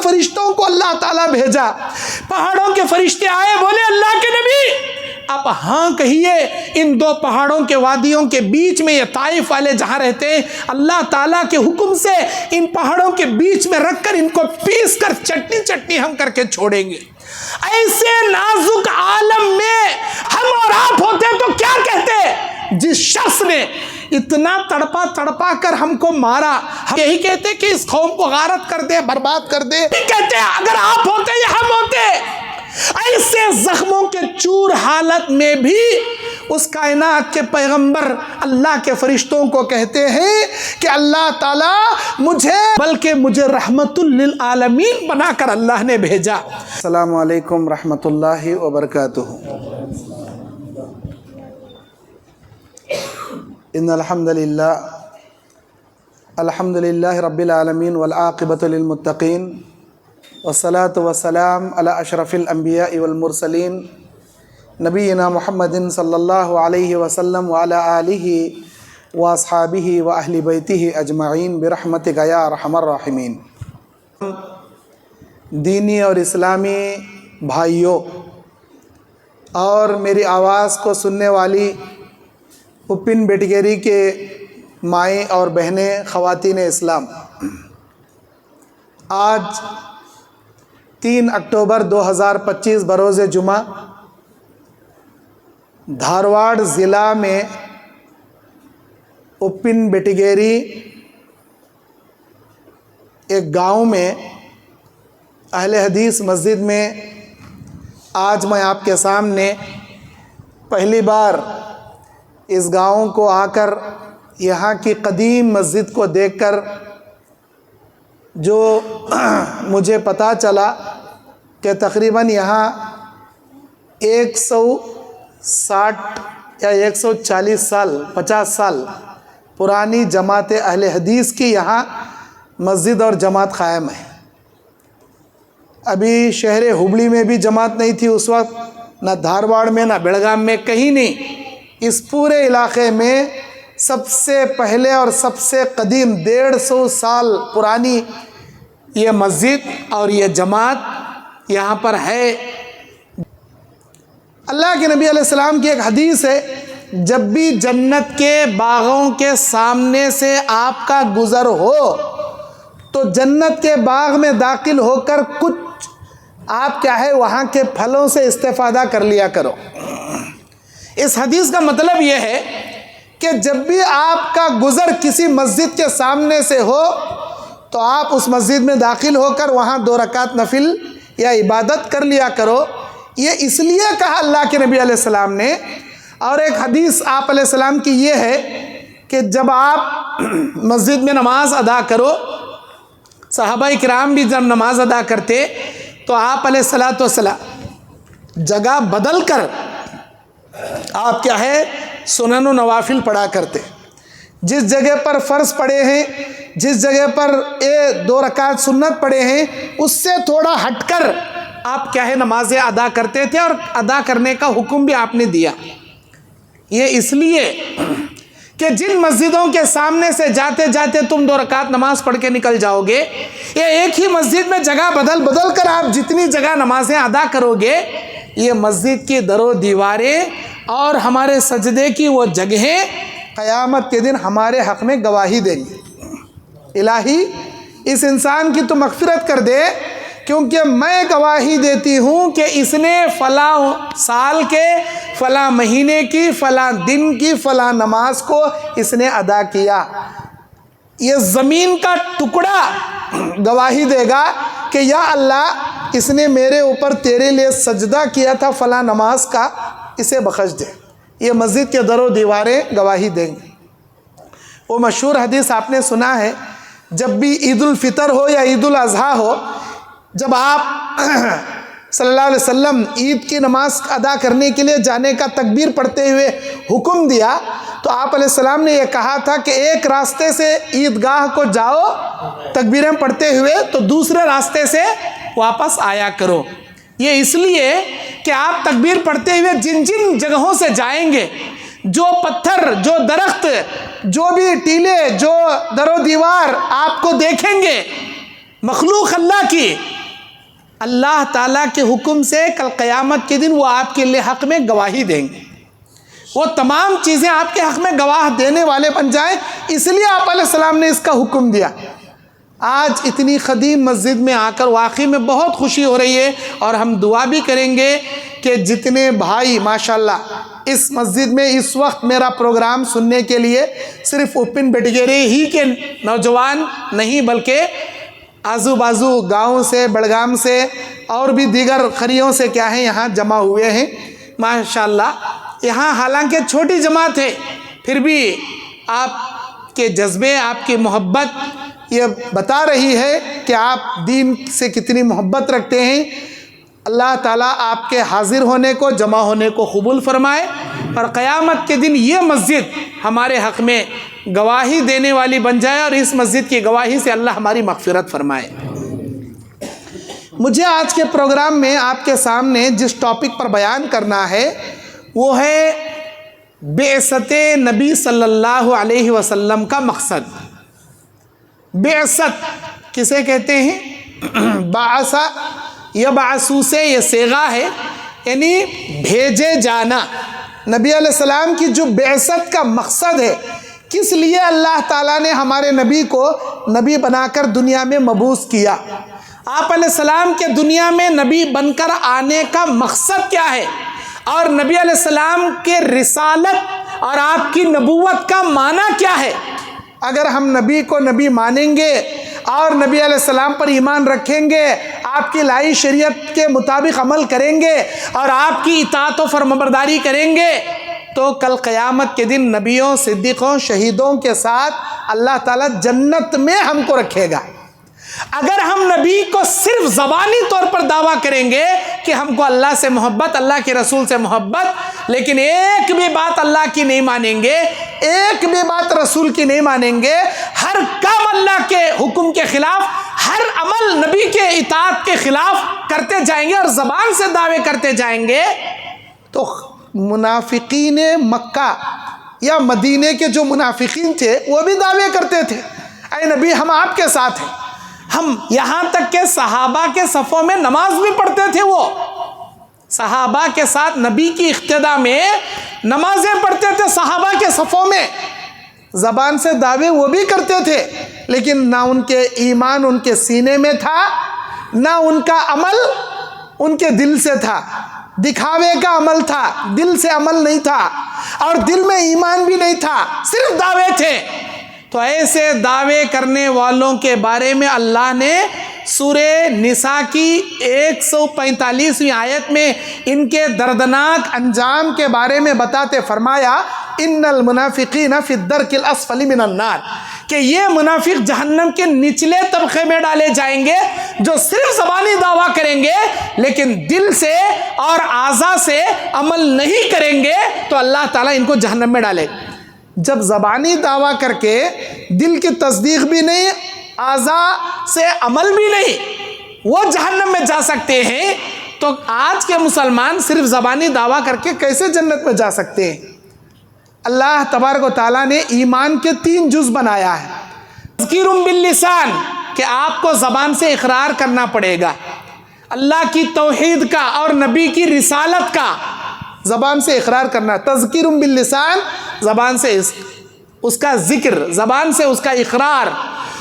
کے فرشتوں کو اللہ تعالیٰ بھیجا، پہاڑوں کے فرشتے آئے، بولے اللہ کے نبی آپ ہاں کہیے، ان دو پہاڑوں کے وادیوں کے بیچ میں یہ طائف والے جہاں رہتے ہیں، اللہ تعالیٰ کے حکم سے ان پہاڑوں کے بیچ میں رکھ کر ان کو پیس کر چٹنی ہم کر کے چھوڑیں گے۔ ایسے نازک عالم میں ہم اور آپ ہوتے تو کیا کہتے؟ جس شخص نے اتنا تڑپا کر ہم کو مارا، ہم یہی کہتے کہ اس قوم کو غارت کر دے، برباد کر دے؟ کہتے اگر آپ ہوتے یا ہم ہوتے، ایسے زخموں کے چور حالت میں بھی اس کائنات کے پیغمبر اللہ کے فرشتوں کو کہتے ہیں کہ اللہ تعالیٰ مجھے رحمت للعالمین بنا کر اللہ نے بھیجا۔ السلام علیکم رحمت اللہ وبرکاتہ۔ ان الحمد للہ رب العالمین والعاقبۃ للمتقین والصلاة والسلام علی اشرف الانبیاء والمرسلین نبینا محمد صلی اللہ علیہ وسلم وعلی آلہ واصحابہ واہل بیتہ اجمعین برحمتک یا ارحم الراحمین۔ دینی اور اسلامی بھائیوں اور میری آواز کو سننے والی اپن بیٹگیری کے مائیں اور بہنیں، خواتین اسلام، آج 3 اکتوبر 2025 بروز جمعہ دھارواڑ ضلع میں اپن بیٹگیری ایک گاؤں میں اہل حدیث مسجد میں آج میں آپ کے سامنے پہلی بار اس گاؤں کو آ کر یہاں کی قدیم مسجد کو دیکھ کر جو مجھے پتہ چلا کہ تقریباً یہاں 160 یا 140 سال 50 سال پرانی جماعت اہل حدیث کی یہاں مسجد اور جماعت قائم ہے۔ ابھی شہر ہبلی میں بھی جماعت نہیں تھی اس وقت، نہ دھارواڑ میں نہ بیلگام میں، کہیں نہیں۔ اس پورے علاقے میں سب سے پہلے اور سب سے قدیم 150 سال پرانی یہ مسجد اور یہ جماعت یہاں پر ہے۔ اللہ کے نبی علیہ السلام کی ایک حدیث ہے، جب بھی جنت کے باغوں کے سامنے سے آپ کا گزر ہو تو جنت کے باغ میں داخل ہو کر کچھ آپ کیا ہے وہاں کے پھلوں سے استفادہ کر لیا کرو۔ اس حدیث کا مطلب یہ ہے کہ جب بھی آپ کا گزر کسی مسجد کے سامنے سے ہو تو آپ اس مسجد میں داخل ہو کر وہاں 2 رکعت نفل یا عبادت کر لیا کرو۔ یہ اس لیے کہا اللہ کے نبی علیہ السلام نے۔ اور ایک حدیث آپ علیہ السلام کی یہ ہے کہ جب آپ مسجد میں نماز ادا کرو، صحابہ کرام بھی جب نماز ادا کرتے تو آپ علیہ الصلاۃ والسلام جگہ بدل کر آپ کیا ہے سنن و نوافل پڑھا کرتے۔ جس جگہ پر فرض پڑے ہیں، جس جگہ پر 2 رکعت سنت پڑے ہیں، اس سے تھوڑا ہٹ کر آپ کیا ہے نمازیں ادا کرتے تھے، اور ادا کرنے کا حکم بھی آپ نے دیا۔ یہ اس لیے کہ جن مسجدوں کے سامنے سے جاتے جاتے تم 2 رکعت نماز پڑھ کے نکل جاؤ گے، یہ ایک ہی مسجد میں جگہ بدل کر آپ جتنی جگہ نمازیں ادا کرو گے، یہ مسجد کی در و دیواریں اور ہمارے سجدے کی وہ جگہیں قیامت کے دن ہمارے حق میں گواہی دیں گے۔ الہی اس انسان کی تو مغفرت کر دے، کیونکہ میں گواہی دیتی ہوں کہ اس نے فلاں سال کے فلاں مہینے کی فلاں دن کی فلاں نماز کو اس نے ادا کیا۔ یہ زمین کا ٹکڑا گواہی دے گا کہ یا اللہ اس نے میرے اوپر تیرے لیے سجدہ کیا تھا فلاں نماز کا، اسے بخش دے۔ یہ مسجد کے در و دیواریں گواہی دیں گے۔ وہ مشہور حدیث آپ نے سنا ہے، جب بھی عید الفطر ہو یا عید الاضحیٰ ہو، جب آپ صلی اللہ علیہ وسلم عید کی نماز ادا کرنے کے لیے جانے کا تکبیر پڑھتے ہوئے حکم دیا تو آپ علیہ السلام نے یہ کہا تھا کہ ایک راستے سے عیدگاہ کو جاؤ تکبیریں پڑھتے ہوئے، تو دوسرے راستے سے واپس آیا کرو۔ یہ اس لیے کہ آپ تکبیر پڑھتے ہوئے جن جن جگہوں سے جائیں گے، جو پتھر، جو درخت، جو بھی ٹیلے، جو در و دیوار آپ کو دیکھیں گے، مخلوق اللہ کی اللہ تعالیٰ کے حکم سے کل قیامت کے دن وہ آپ کے لیے حق میں گواہی دیں گے، وہ تمام چیزیں آپ کے حق میں گواہ دینے والے بن جائیں، اس لیے آپ علیہ السلام نے اس کا حکم دیا۔ آج اتنی قدیم مسجد میں آ کر واقعی میں بہت خوشی ہو رہی ہے، اور ہم دعا بھی کریں گے کہ جتنے بھائی ماشاءاللہ اس مسجد میں اس وقت میرا پروگرام سننے کے لیے صرف اوپن بیٹگیری ہی کے نوجوان نہیں بلکہ آزو بازو گاؤں سے، بڑگام سے اور بھی دیگر قریوں سے کیا ہیں یہاں جمع ہوئے ہیں ماشاءاللہ۔ یہاں حالانکہ چھوٹی جماعت ہے، پھر بھی آپ کے جذبے، آپ کی محبت یہ بتا رہی ہے کہ آپ دین سے کتنی محبت رکھتے ہیں۔ اللہ تعالیٰ آپ کے حاضر ہونے کو، جمع ہونے کو قبول فرمائے، اور قیامت کے دن یہ مسجد ہمارے حق میں گواہی دینے والی بن جائے، اور اس مسجد کی گواہی سے اللہ ہماری مغفرت فرمائے۔ مجھے آج کے پروگرام میں آپ کے سامنے جس ٹاپک پر بیان کرنا ہے وہ ہے بعثت نبی صلی اللہ علیہ وسلم کا مقصد۔ بعثت کسے کہتے ہیں؟ بعث یبعثو سے یہ صیغہ ہے، یعنی بھیجے جانا۔ نبی علیہ السلام کی جو بعثت کا مقصد ہے، کس لیے اللہ تعالیٰ نے ہمارے نبی کو نبی بنا کر دنیا میں مبعوث کیا، آپ علیہ السلام کے دنیا میں نبی بن کر آنے کا مقصد کیا ہے، اور نبی علیہ السلام کے رسالت اور آپ کی نبوت کا معنی کیا ہے۔ اگر ہم نبی کو نبی مانیں گے اور نبی علیہ السلام پر ایمان رکھیں گے، آپ کی لائی شریعت کے مطابق عمل کریں گے اور آپ کی اطاعت و فرمانبرداری کریں گے، تو کل قیامت کے دن نبیوں، صدیقوں، شہیدوں کے ساتھ اللہ تعالیٰ جنت میں ہم کو رکھے گا۔ اگر ہم نبی کو صرف زبانی طور پر دعویٰ کریں گے کہ ہم کو اللہ سے محبت، اللہ کے رسول سے محبت، لیکن ایک بھی بات اللہ کی نہیں مانیں گے، ایک بھی بات رسول کی نہیں مانیں گے، ہر کام اللہ کے حکم کے خلاف، ہر عمل نبی کے اطاعت کے خلاف کرتے جائیں گے اور زبان سے دعوے کرتے جائیں گے، تو منافقین مکہ یا مدینے کے جو منافقین تھے وہ بھی دعوے کرتے تھے، اے نبی ہم آپ کے ساتھ ہیں، ہم یہاں تک کہ صحابہ کے صفوں میں نماز بھی پڑھتے تھے، وہ صحابہ کے ساتھ نبی کی اقتداء میں نمازیں پڑھتے تھے صحابہ کے صفوں میں، زبان سے دعوے وہ بھی کرتے تھے، لیکن نہ ان کے ایمان ان کے سینے میں تھا، نہ ان کا عمل ان کے دل سے تھا، دکھاوے کا عمل تھا، دل سے عمل نہیں تھا، اور دل میں ایمان بھی نہیں تھا، صرف دعوے تھے۔ تو ایسے دعوے کرنے والوں کے بارے میں اللہ نے سورہ نساء کی 145ویں آیت میں ان کے دردناک انجام کے بارے میں بتاتے فرمایا، ان المنافقین فی الدرک الاسفل من النار، کہ یہ منافق جہنم کے نچلے طبقے میں ڈالے جائیں گے، جو صرف زبانی دعویٰ کریں گے لیکن دل سے اور اعضاء سے عمل نہیں کریں گے، تو اللہ تعالیٰ ان کو جہنم میں ڈالے گا۔ جب زبانی دعویٰ کر کے دل کی تصدیق بھی نہیں، اعضاء سے عمل بھی نہیں، وہ جہنم میں جا سکتے ہیں، تو آج کے مسلمان صرف زبانی دعویٰ کر کے کیسے جنت میں جا سکتے ہیں؟ اللہ تبارک و تعالیٰ نے ایمان کے 3 جز بنایا ہے۔ تذکیر باللسان، کہ آپ کو زبان سے اقرار کرنا پڑے گا اللہ کی توحید کا اور نبی کی رسالت کا، زبان سے اقرار کرنا، تذکیر باللسان، زبان سے اس کا ذکر، زبان سے اس کا اقرار،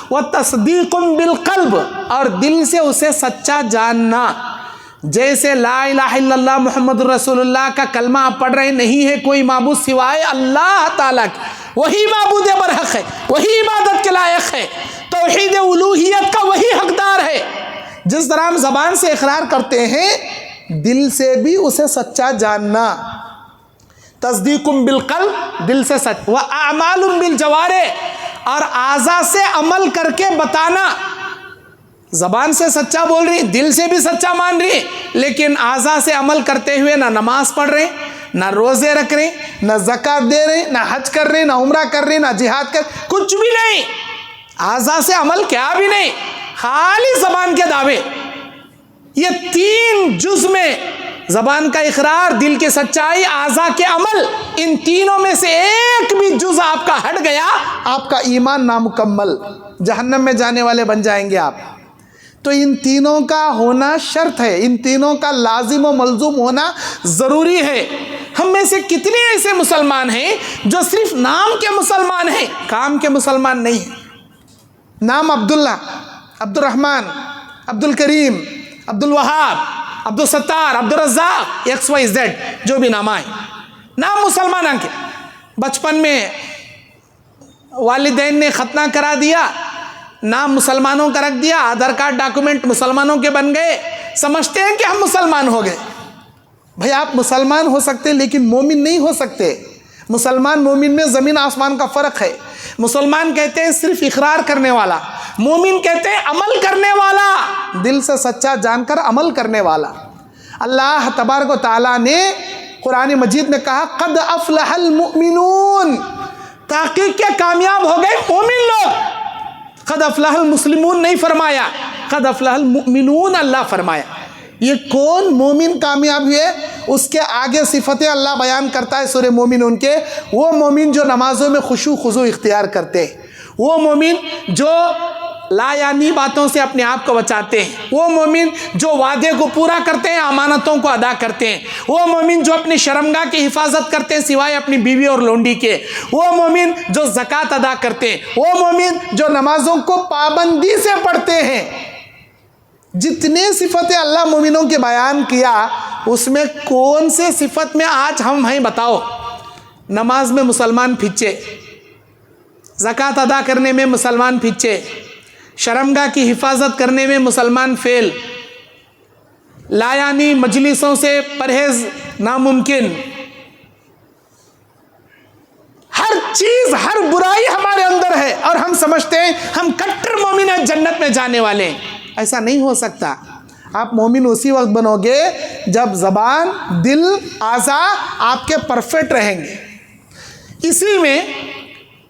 وتصدیق بالقلب، اور دل سے اسے سچا جاننا۔ جیسے لا الہ الا اللہ محمد رسول اللہ کا کلمہ آپ پڑھ رہے، نہیں ہے کوئی معبود سوائے اللہ تعالیٰ کی، وہی معبود برحق ہے، وہی عبادت کے لائق ہے، توحید الوہیت کا وہی حقدار ہے۔ جس طرح ہم زبان سے اقرار کرتے ہیں، دل سے بھی اسے سچا جاننا، تصدیق بالقلب، دل سے سچ، واعمال بالجوارح، اور اعضاء سے عمل کر کے بتانا۔ زبان سے سچا بول رہی، دل سے بھی سچا مان رہی، لیکن اعضاء سے عمل کرتے ہوئے نہ نماز پڑھ رہے، نہ روزے رکھ رہے، نہ زکوٰۃ دے رہے، نہ حج کر رہے، نہ عمرہ کر رہے، نہ جہاد کر، کچھ بھی نہیں، اعضاء سے عمل کیا بھی نہیں، خالی زبان کے دعوے۔ یہ 3 جز میں، زبان کا اقرار، دل کی سچائی، اعضاء کے عمل، ان تینوں میں سے ایک بھی جز آپ کا ہٹ گیا، آپ کا ایمان نامکمل، جہنم میں جانے والے بن جائیں گے آپ۔ تو ان تینوں کا ہونا شرط ہے، ان تینوں کا لازم و ملزوم ہونا ضروری ہے۔ ہم میں سے کتنے ایسے مسلمان ہیں جو صرف نام کے مسلمان ہیں، کام کے مسلمان نہیں ہیں؟ نام عبداللہ، عبد الرحمن، عبد الکریم، عبد الوہاب، عبد الستار، عبد الرزاق، XYZ جو بھی نام آئے، نام مسلمان کے۔ بچپن میں والدین نے ختنہ کرا دیا، نام مسلمانوں کا رکھ دیا، آدھار کارڈ ڈاکومنٹ مسلمانوں کے بن گئے، سمجھتے ہیں کہ ہم مسلمان ہو گئے۔ بھائی آپ مسلمان ہو سکتے لیکن مومن نہیں ہو سکتے۔ مسلمان مومن میں زمین آسمان کا فرق ہے۔ مسلمان کہتے ہیں صرف اقرار کرنے والا، مومن کہتے ہیں عمل کرنے والا، دل سے سچا جان کر عمل کرنے والا۔ اللہ تبارک و تعالیٰ نے قرآن مجید میں کہا قد افلح المؤمنون، تحقیق کے کامیاب ہو گئے مومن لوگ۔ قد افلح المسلمون نہیں فرمایا، قد افلح المؤمنون اللہ فرمایا۔ یہ کون مومن کامیاب ہوئے؟ اس کے آگے صفتیں اللہ بیان کرتا ہے سورہ مومن ان کے، وہ مومن جو نمازوں میں خشوع خضوع اختیار کرتے ہیں، وہ مومن جو لا یعنی باتوں سے اپنے آپ کو بچاتے ہیں، وہ مومن جو وعدے کو پورا کرتے ہیں، امانتوں کو ادا کرتے ہیں، وہ مومن جو اپنی شرمگاہ کی حفاظت کرتے ہیں سوائے اپنی بیوی اور لونڈی کے، وہ مومن جو زکوٰۃ ادا کرتے ہیں، وہ مومن جو نمازوں کو پابندی سے پڑھتے ہیں۔ جتنے صفتیں اللہ مومنوں کے بیان کیا، اس میں کون سے صفت میں آج ہم ہیں بتاؤ؟ نماز میں مسلمان پھچے، زکوٰۃ ادا کرنے میں مسلمان پھچے، شرمگاہ کی حفاظت کرنے میں مسلمان فیل، لایانی مجلسوں سے پرہیز ناممکن، ہر چیز ہر برائی ہمارے اندر ہے اور ہم سمجھتے ہیں ہم کٹر مومن ہیں، جنت میں جانے والے ہیں۔ ایسا نہیں ہو سکتا۔ آپ مومن اسی وقت بنو گے جب زبان، دل، اعضاء آپ کے پرفیکٹ رہیں گے۔ اسی میں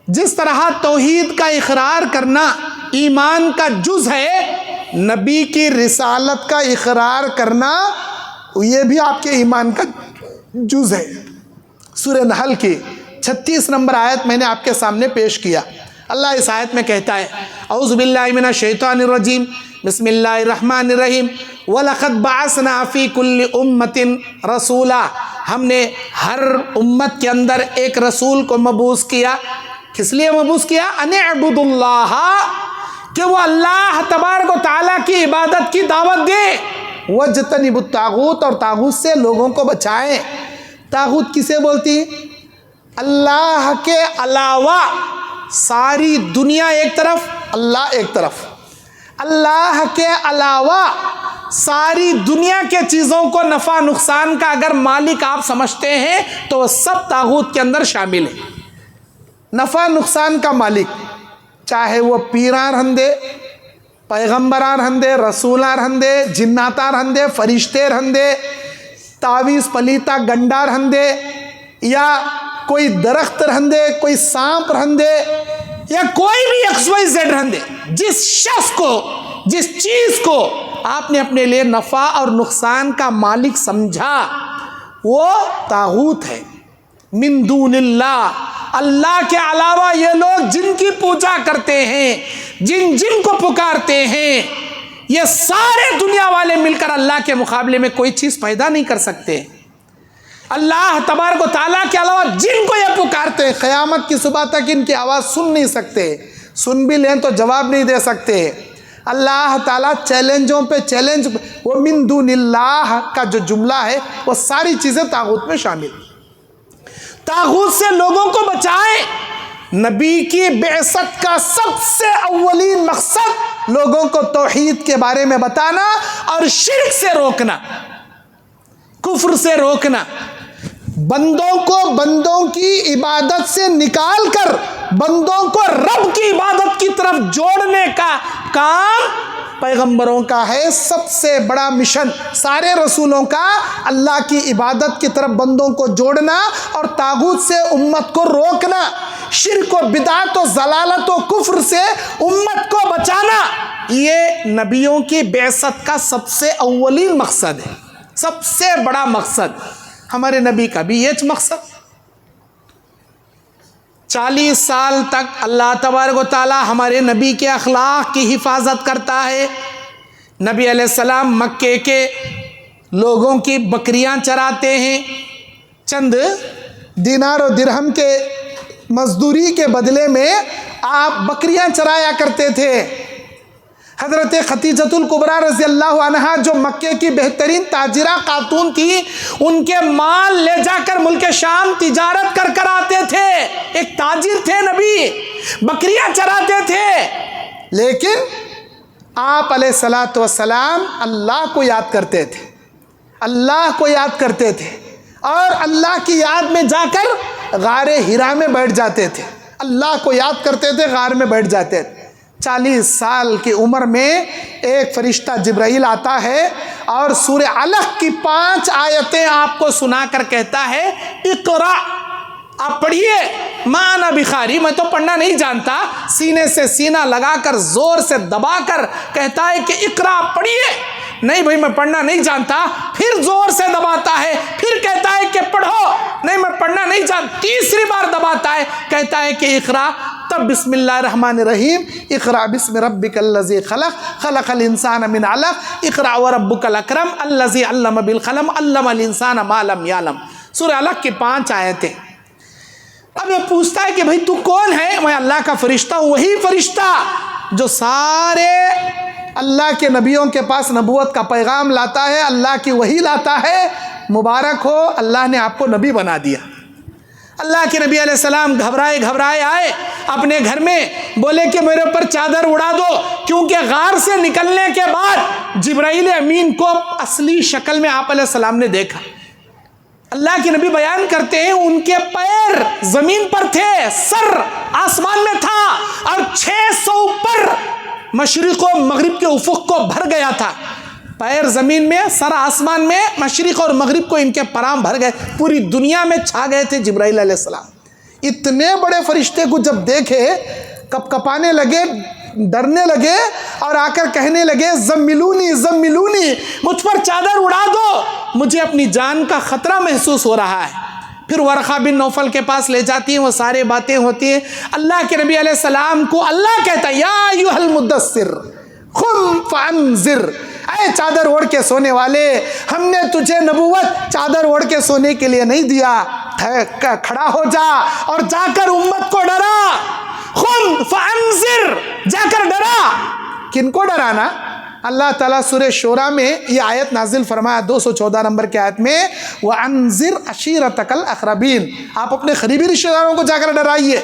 جس طرح توحید کا اقرار کرنا ایمان کا جز ہے، نبی کی رسالت کا اقرار کرنا یہ بھی آپ کے ایمان کا جز ہے۔ سورہ نحل کی 36 نمبر آیت میں نے آپ کے سامنے پیش کیا۔ اللہ اس آیت میں کہتا ہے اعوذ باللہ من الشیطان الرجیم بسم اللہ الرحمن الرحیم وَلَقَدْ بَعَثْنَا فِي كُلِّ أُمَّةٍ رَسُولًا، ہم نے ہر امت کے اندر ایک رسول کو مبعوث کیا۔ کس لیے مبعوث کیا؟ ان اعبدوا اللہ، کہ وہ اللہ تبارک و تعالیٰ کی عبادت کی دعوت دے، وَاجْتَنِبُوا الطَّاغُوتَ، اور طاغوت سے لوگوں کو بچائیں۔ طاغوت کسے بولتی؟ اللہ کے علاوہ ساری دنیا ایک طرف، اللہ ایک طرف، اللہ کے علاوہ ساری دنیا کے چیزوں کو نفع نقصان کا اگر مالک آپ سمجھتے ہیں تو وہ سب طاغوت کے اندر شامل ہیں۔ نفع نقصان کا مالک، چاہے وہ پیراں رہندے، پیغمبراں رہندے، رسولاں رہندے، جناتاں رہندے، فرشتے رہندے، تعویذ پلیتا گنڈا رہندے، یا کوئی درخت رہندے، کوئی سانپ رہندے، یا کوئی بھی XYZ رہندے، جس شخص کو، جس چیز کو آپ نے اپنے لیے نفع اور نقصان کا مالک سمجھا، وہ طاغوت ہے۔ من دون اللہ، اللہ کے علاوہ یہ لوگ جن کی پوجا کرتے ہیں، جن کو پکارتے ہیں، یہ سارے دنیا والے مل کر اللہ کے مقابلے میں کوئی چیز پیدا نہیں کر سکتے۔ اللہ تبارک و تعالیٰ کے علاوہ جن کو یہ پکارتے ہیں، قیامت کی صبح تک ان کی آواز سن نہیں سکتے، سن بھی لیں تو جواب نہیں دے سکتے۔ اللہ تعالیٰ چیلنجوں پہ چیلنج، وہ من دون اللہ کا جو جملہ ہے وہ ساری چیزیں طاغوت میں شامل۔ طاغوت سے لوگوں کو بچائیں۔ نبی کی بعثت کا سب سے اولین مقصد لوگوں کو توحید کے بارے میں بتانا اور شرک سے روکنا، کفر سے روکنا، بندوں کو بندوں کی عبادت سے نکال کر بندوں کو رب کی عبادت کی طرف جوڑنے کا کام پیغمبروں کا ہے۔ سب سے بڑا مشن سارے رسولوں کا اللہ کی عبادت کی طرف بندوں کو جوڑنا اور طاغوت سے امت کو روکنا، شرک و بدعت و ضلالت و کفر سے امت کو بچانا، یہ نبیوں کی بعثت کا سب سے اولین مقصد ہے، سب سے بڑا مقصد۔ ہمارے نبی کا بھی یہ مقصد۔ 40 سال تک اللہ تبارک و تعالی ہمارے نبی کے اخلاق کی حفاظت کرتا ہے، نبی علیہ السلام مکے کے لوگوں کی بکریاں چراتے ہیں، چند دینار و درہم کے مزدوری کے بدلے میں آپ بکریاں چرایا کرتے تھے۔ حضرت خدیجۃ الکبریٰ رضی اللہ عنہا جو مکے کی بہترین تاجرہ خاتون تھی، ان کے مال لے جا کر ملک شام تجارت کر آتے تھے۔ ایک تاجر تھے نبی، بکریاں چراتے تھے، لیکن آپ علیہ الصلاۃ والسلام اللہ کو یاد کرتے تھے، اللہ کو یاد کرتے تھے، اور اللہ کی یاد میں جا کر غار ہرا میں بیٹھ جاتے تھے، اللہ کو یاد کرتے تھے، غار میں بیٹھ جاتے تھے۔ 40 سال کی عمر میں ایک فرشتہ جبرائیل آتا ہے اور سورہ علق کی 5 آیتیں آپ کو سنا کر کہتا ہے اقرا، آپ پڑھیے۔ ما انا بخاری، میں تو پڑھنا نہیں جانتا، سینے سے سینہ لگا کر زور سے دبا کر کہتا ہے کہ اقرا، آپ پڑھیے۔ نہیں بھائی میں پڑھنا نہیں جانتا، پھر زور سے دباتا ہے، پھر کہتا ہے کہ پڑھو، نہیں میں پڑھنا نہیں جانتا، تیسری بار دباتا ہے، کہتا ہے کہ اقرا، تب بسم اللہ الرحمن الرحیم، اقرا بسم ربک الذی خلق، خلق الانسان من علق، اقرا وربک الاکرم الذی علم بالقلم، علم الانسان ما لم یعلم۔ سورہ علق کی 5 آیتیں۔ اب یہ پوچھتا ہے کہ بھائی تو کون ہے؟ میں اللہ کا فرشتہ ہوں، وہی فرشتہ جو سارے اللہ کے نبیوں کے پاس نبوت کا پیغام لاتا ہے، اللہ کی وحی لاتا ہے۔ مبارک ہو، اللہ نے آپ کو نبی بنا دیا۔ اللہ کے نبی علیہ السلام گھبرائے آئے اپنے گھر میں، بولے کہ میرے اوپر چادر اڑا دو، کیونکہ غار سے نکلنے کے بعد جبرائیل امین کو اصلی شکل میں آپ علیہ السلام نے دیکھا۔ اللہ کے نبی بیان کرتے ہیں ان کے پیر زمین پر تھے، سر آسمان میں تھا، اور 600 پر مشرق و مغرب کے افق کو بھر گیا تھا۔ پیر زمین میں، سر آسمان میں، مشرق اور مغرب کو ان کے پرام بھر گئے، پوری دنیا میں چھا گئے تھے جبرائیل علیہ السلام۔ اتنے بڑے فرشتے کو جب دیکھے کپ کپانے لگے، ڈرنے لگے، اور آ کر کہنے لگے زملونی زملونی، مجھ پر چادر اڑا دو، مجھے اپنی جان کا خطرہ محسوس ہو رہا ہے۔ پھر ورقہ بن نوفل کے پاس لے جاتی ہیں، وہ سارے باتیں ہوتی ہیں۔ اللہ کے نبی علیہ السلام کو اللہ کہتا ہے یا ایھا المدثر قم فانذر، اے چادر اوڑھ کے سونے والے، ہم نے تجھے نبوت چادر اوڑھ کے سونے کے لیے نہیں دیا، کھڑا ہو جا اور جا کر امت کو ڈرا، قم فانذر، جا کر ڈرا۔ کن کو ڈرانا؟ اللہ تعالیٰ سورہ شورى میں یہ آیت نازل فرمایا 214 نمبر کی آیت میں، وَأَنذِرْ عَشِيرَتَكَ الْأَقْرَبِينَ، آپ اپنے قریبی رشتہ داروں کو جا کر ڈرائیے۔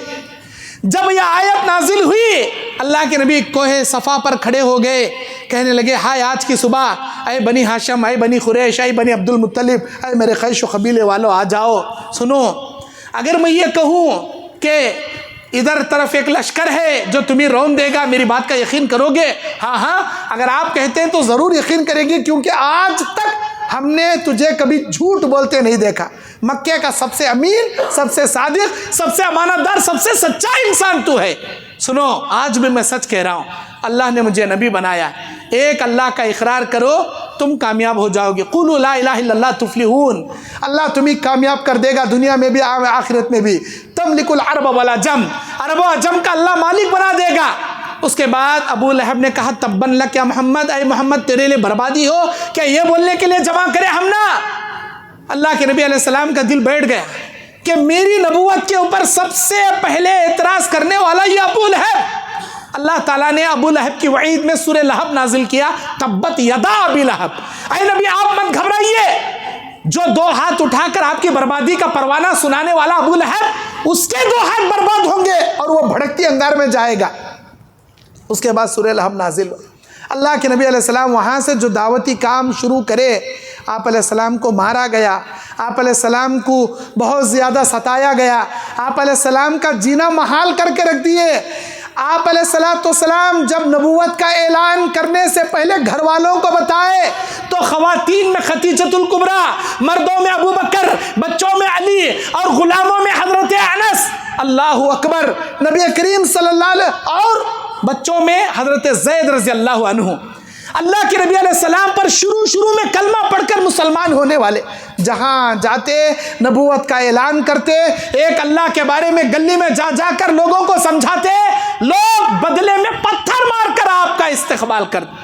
جب یہ آیت نازل ہوئی، اللہ کے نبی کوہ صفا پر کھڑے ہو گئے، کہنے لگے ہائے آج کی صبح، اے بنی ہاشم، اے بنی قریش، اے بنی عبد المطلب، اے میرے قیش و قبیلے والوں آ جاؤ۔ سنو، اگر میں یہ کہوں کہ ادھر طرف ایک لشکر ہے جو تمہیں رون دے گا، میری بات کا یقین کرو گے؟ ہاں، اگر آپ کہتے ہیں تو ضرور یقین کریں گے، کیونکہ آج تک ہم نے تجھے کبھی جھوٹ بولتے نہیں دیکھا۔ مکے کا سب سے امین، سب سے صادق، سب سے امانت دار، سب سے سچا انسان تو ہے۔ سنو، آج بھی میں سچ کہہ رہا ہوں، اللہ نے مجھے نبی بنایا۔ ایک اللہ کا اقرار کرو، تم کامیاب ہو جاؤ گے۔ قولوا لا الہ الا اللہ تفلحون، اللہ تمہیں کامیاب کر دے گا، دنیا میں بھی آخرت میں بھی۔ تملک العرب والعجم، عرب و عجم کا اللہ مالک بنا دے گا۔ اس کے بعد ابو لہب نے کہا تبا لک یا محمد، اے محمد تیرے لیے بربادی ہو، کیا یہ بولنے کے لیے جمع کرے ہم نا؟ اللہ کے نبی علیہ السلام کا دل بیٹھ گیا کہ میری نبوت کے اوپر سب سے پہلے اعتراض کرنے والا یہ ابو لہب۔ اللہ تعالیٰ نے ابو لہب کی وعید میں سورہ لہب نازل کیا، تبت یدا ابی لہب۔ اے نبی آپ مت گھبرائیے، جو 2 ہاتھ اٹھا کر آپ کی بربادی کا پروانہ سنانے والا ابو لہب، اس کے 2 ہاتھ برباد ہوں گے اور وہ بھڑکتی انگار میں جائے گا۔ اس کے بعد سورہ لہب نازل ہو۔ اللہ کے نبی علیہ السلام وہاں سے جو دعوتی کام شروع کرے، آپ علیہ السلام کو مارا گیا، آپ علیہ السلام کو بہت زیادہ ستایا گیا، آپ علیہ السلام کا جینا محال کر کے رکھ دیے۔ آپ علیہ السلام جب نبوت کا اعلان کرنے سے پہلے گھر والوں کو بتائے تو خواتین میں خدیجۃ الکبریٰ، مردوں میں ابو بکر، بچوں میں علی اور غلاموں میں حضرت انس، اللہ اکبر، نبی کریم صلی اللہ علیہ، اور بچوں میں حضرت زید رضی اللہ عنہ۔ اللہ کے نبی علیہ السلام پر شروع میں کلمہ پڑھ کر مسلمان ہونے والے، جہاں جاتے نبوت کا اعلان کرتے، ایک اللہ کے بارے میں گلی میں جا کر لوگوں کو سمجھاتے، لوگ بدلے میں پتھر مار کر آپ کا استقبال کرتے۔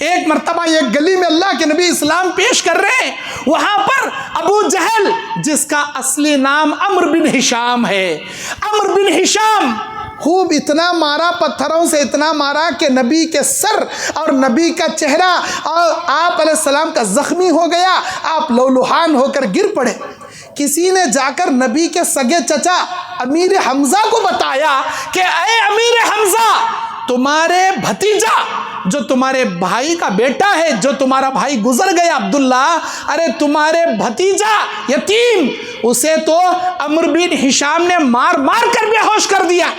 ایک مرتبہ ایک گلی میں اللہ کے نبی اسلام پیش کر رہے ہیں, وہاں پر ابو جہل جس کا اصلی نام عمرو بن ہشام ہے, عمرو بن ہشام خوب اتنا مارا, پتھروں سے اتنا مارا کہ نبی کے سر اور نبی کا چہرہ اور آپ علیہ السلام کا زخمی ہو گیا, آپ لہولہان ہو کر گر پڑے. کسی نے جا کر نبی کے سگے چچا امیر حمزہ کو بتایا کہ اے امیر حمزہ, تمہارے بھتیجا جو تمہارے بھائی کا بیٹا ہے, جو تمہارا بھائی گزر گیا عبداللہ, ارے تمہارے بھتیجا یتیم, اسے تو عمرو بن ہشام نے مار مار کر بے ہوش کر دیا.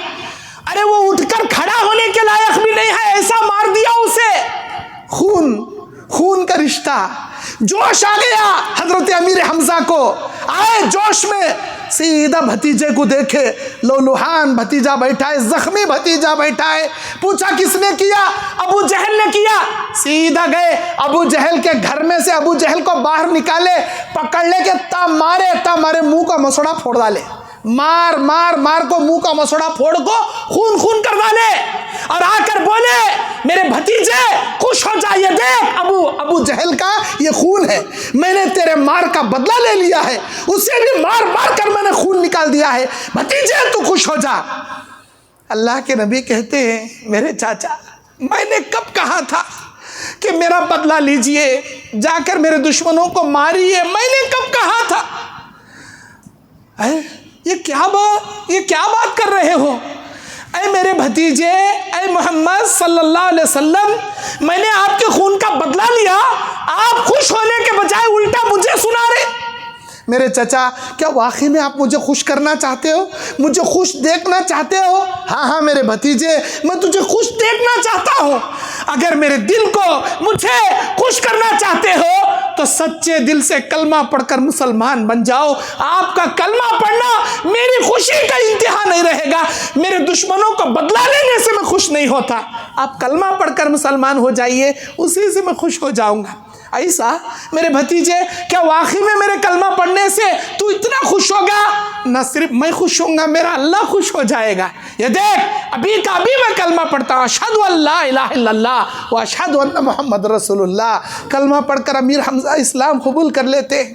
ارے وہ اٹھ کر کھڑا ہونے کے لائق بھی نہیں ہے, ایسا مار دیا اسے. خون کا رشتہ. جوش آ گیا حضرت امیر حمزہ کو, آئے جوش میں, سیدھا بھتیجے کو دیکھے, لولوہان بھتیجا بیٹھا ہے, زخمی بھتیجا بیٹھا ہے. پوچھا کس نے کیا؟ ابو جہل نے کیا. سیدھا گئے ابو جہل کے گھر میں سے ابو جہل کو باہر نکالے, پکڑ لے کے تا مارے منہ کا مسوڑا پھوڑ ڈالے. مار مار مار کو منہ کا مسوڑا پھوڑ کو خون کر ڈالے, اور آ کر بولے میرے بھتیجے خوش ہو جا, یہ دیکھ ابو جہل کا یہ خون ہے, میں نے تیرے مار کا بدلہ لے لیا ہے, اسے بھی مار مار کر میں نے خون نکال دیا ہے, بھتیجے تو خوش ہو جا. اللہ کے نبی کہتے ہیں میرے چاچا, میں نے کب کہا تھا کہ میرا بدلہ لیجئے, جا کر میرے دشمنوں کو ماریے, میں نے کب کہا تھا؟ یہ کیا بات کر رہے ہو؟ اے میرے بھتیجے, اے محمد صلی اللہ علیہ وسلم, میں نے آپ کے خون کا بدلہ لیا, آپ خوش ہونے کے بجائے الٹا مجھے سنا رہے. میرے چچا, کیا واقعی میں آپ مجھے خوش کرنا چاہتے ہو, مجھے خوش دیکھنا چاہتے ہو؟ ہاں میرے بھتیجے, میں تجھے خوش دیکھنا چاہتا ہوں. اگر میرے دل کو مجھے خوش کرنا چاہتے ہو تو سچے دل سے کلمہ پڑھ کر مسلمان بن جاؤ. آپ کا کلمہ پڑھنا میری خوشی کا انتہا نہیں رہے گا, میرے دشمنوں کو بدلہ لینے سے میں خوش نہیں ہوتا. آپ کلمہ پڑھ کر مسلمان ہو جائیے, اسی سے میں خوش ہو جاؤں گا. ایسا میرے بھتیجے, کیا واقعی میں میرے کلمہ پڑھنے سے تو اتنا خوش ہوگا؟ نہ صرف میں خوش ہوں گا, میرا اللہ خوش ہو جائے گا. یہ دیکھ ابھی کا ابھی میں کلمہ پڑھتا ہوں, اشہد ان لا الہ الا اللہ و اشہد ان محمد رسول اللہ. کلمہ پڑھ کر امیر حمزہ اسلام قبول کر لیتے ہیں.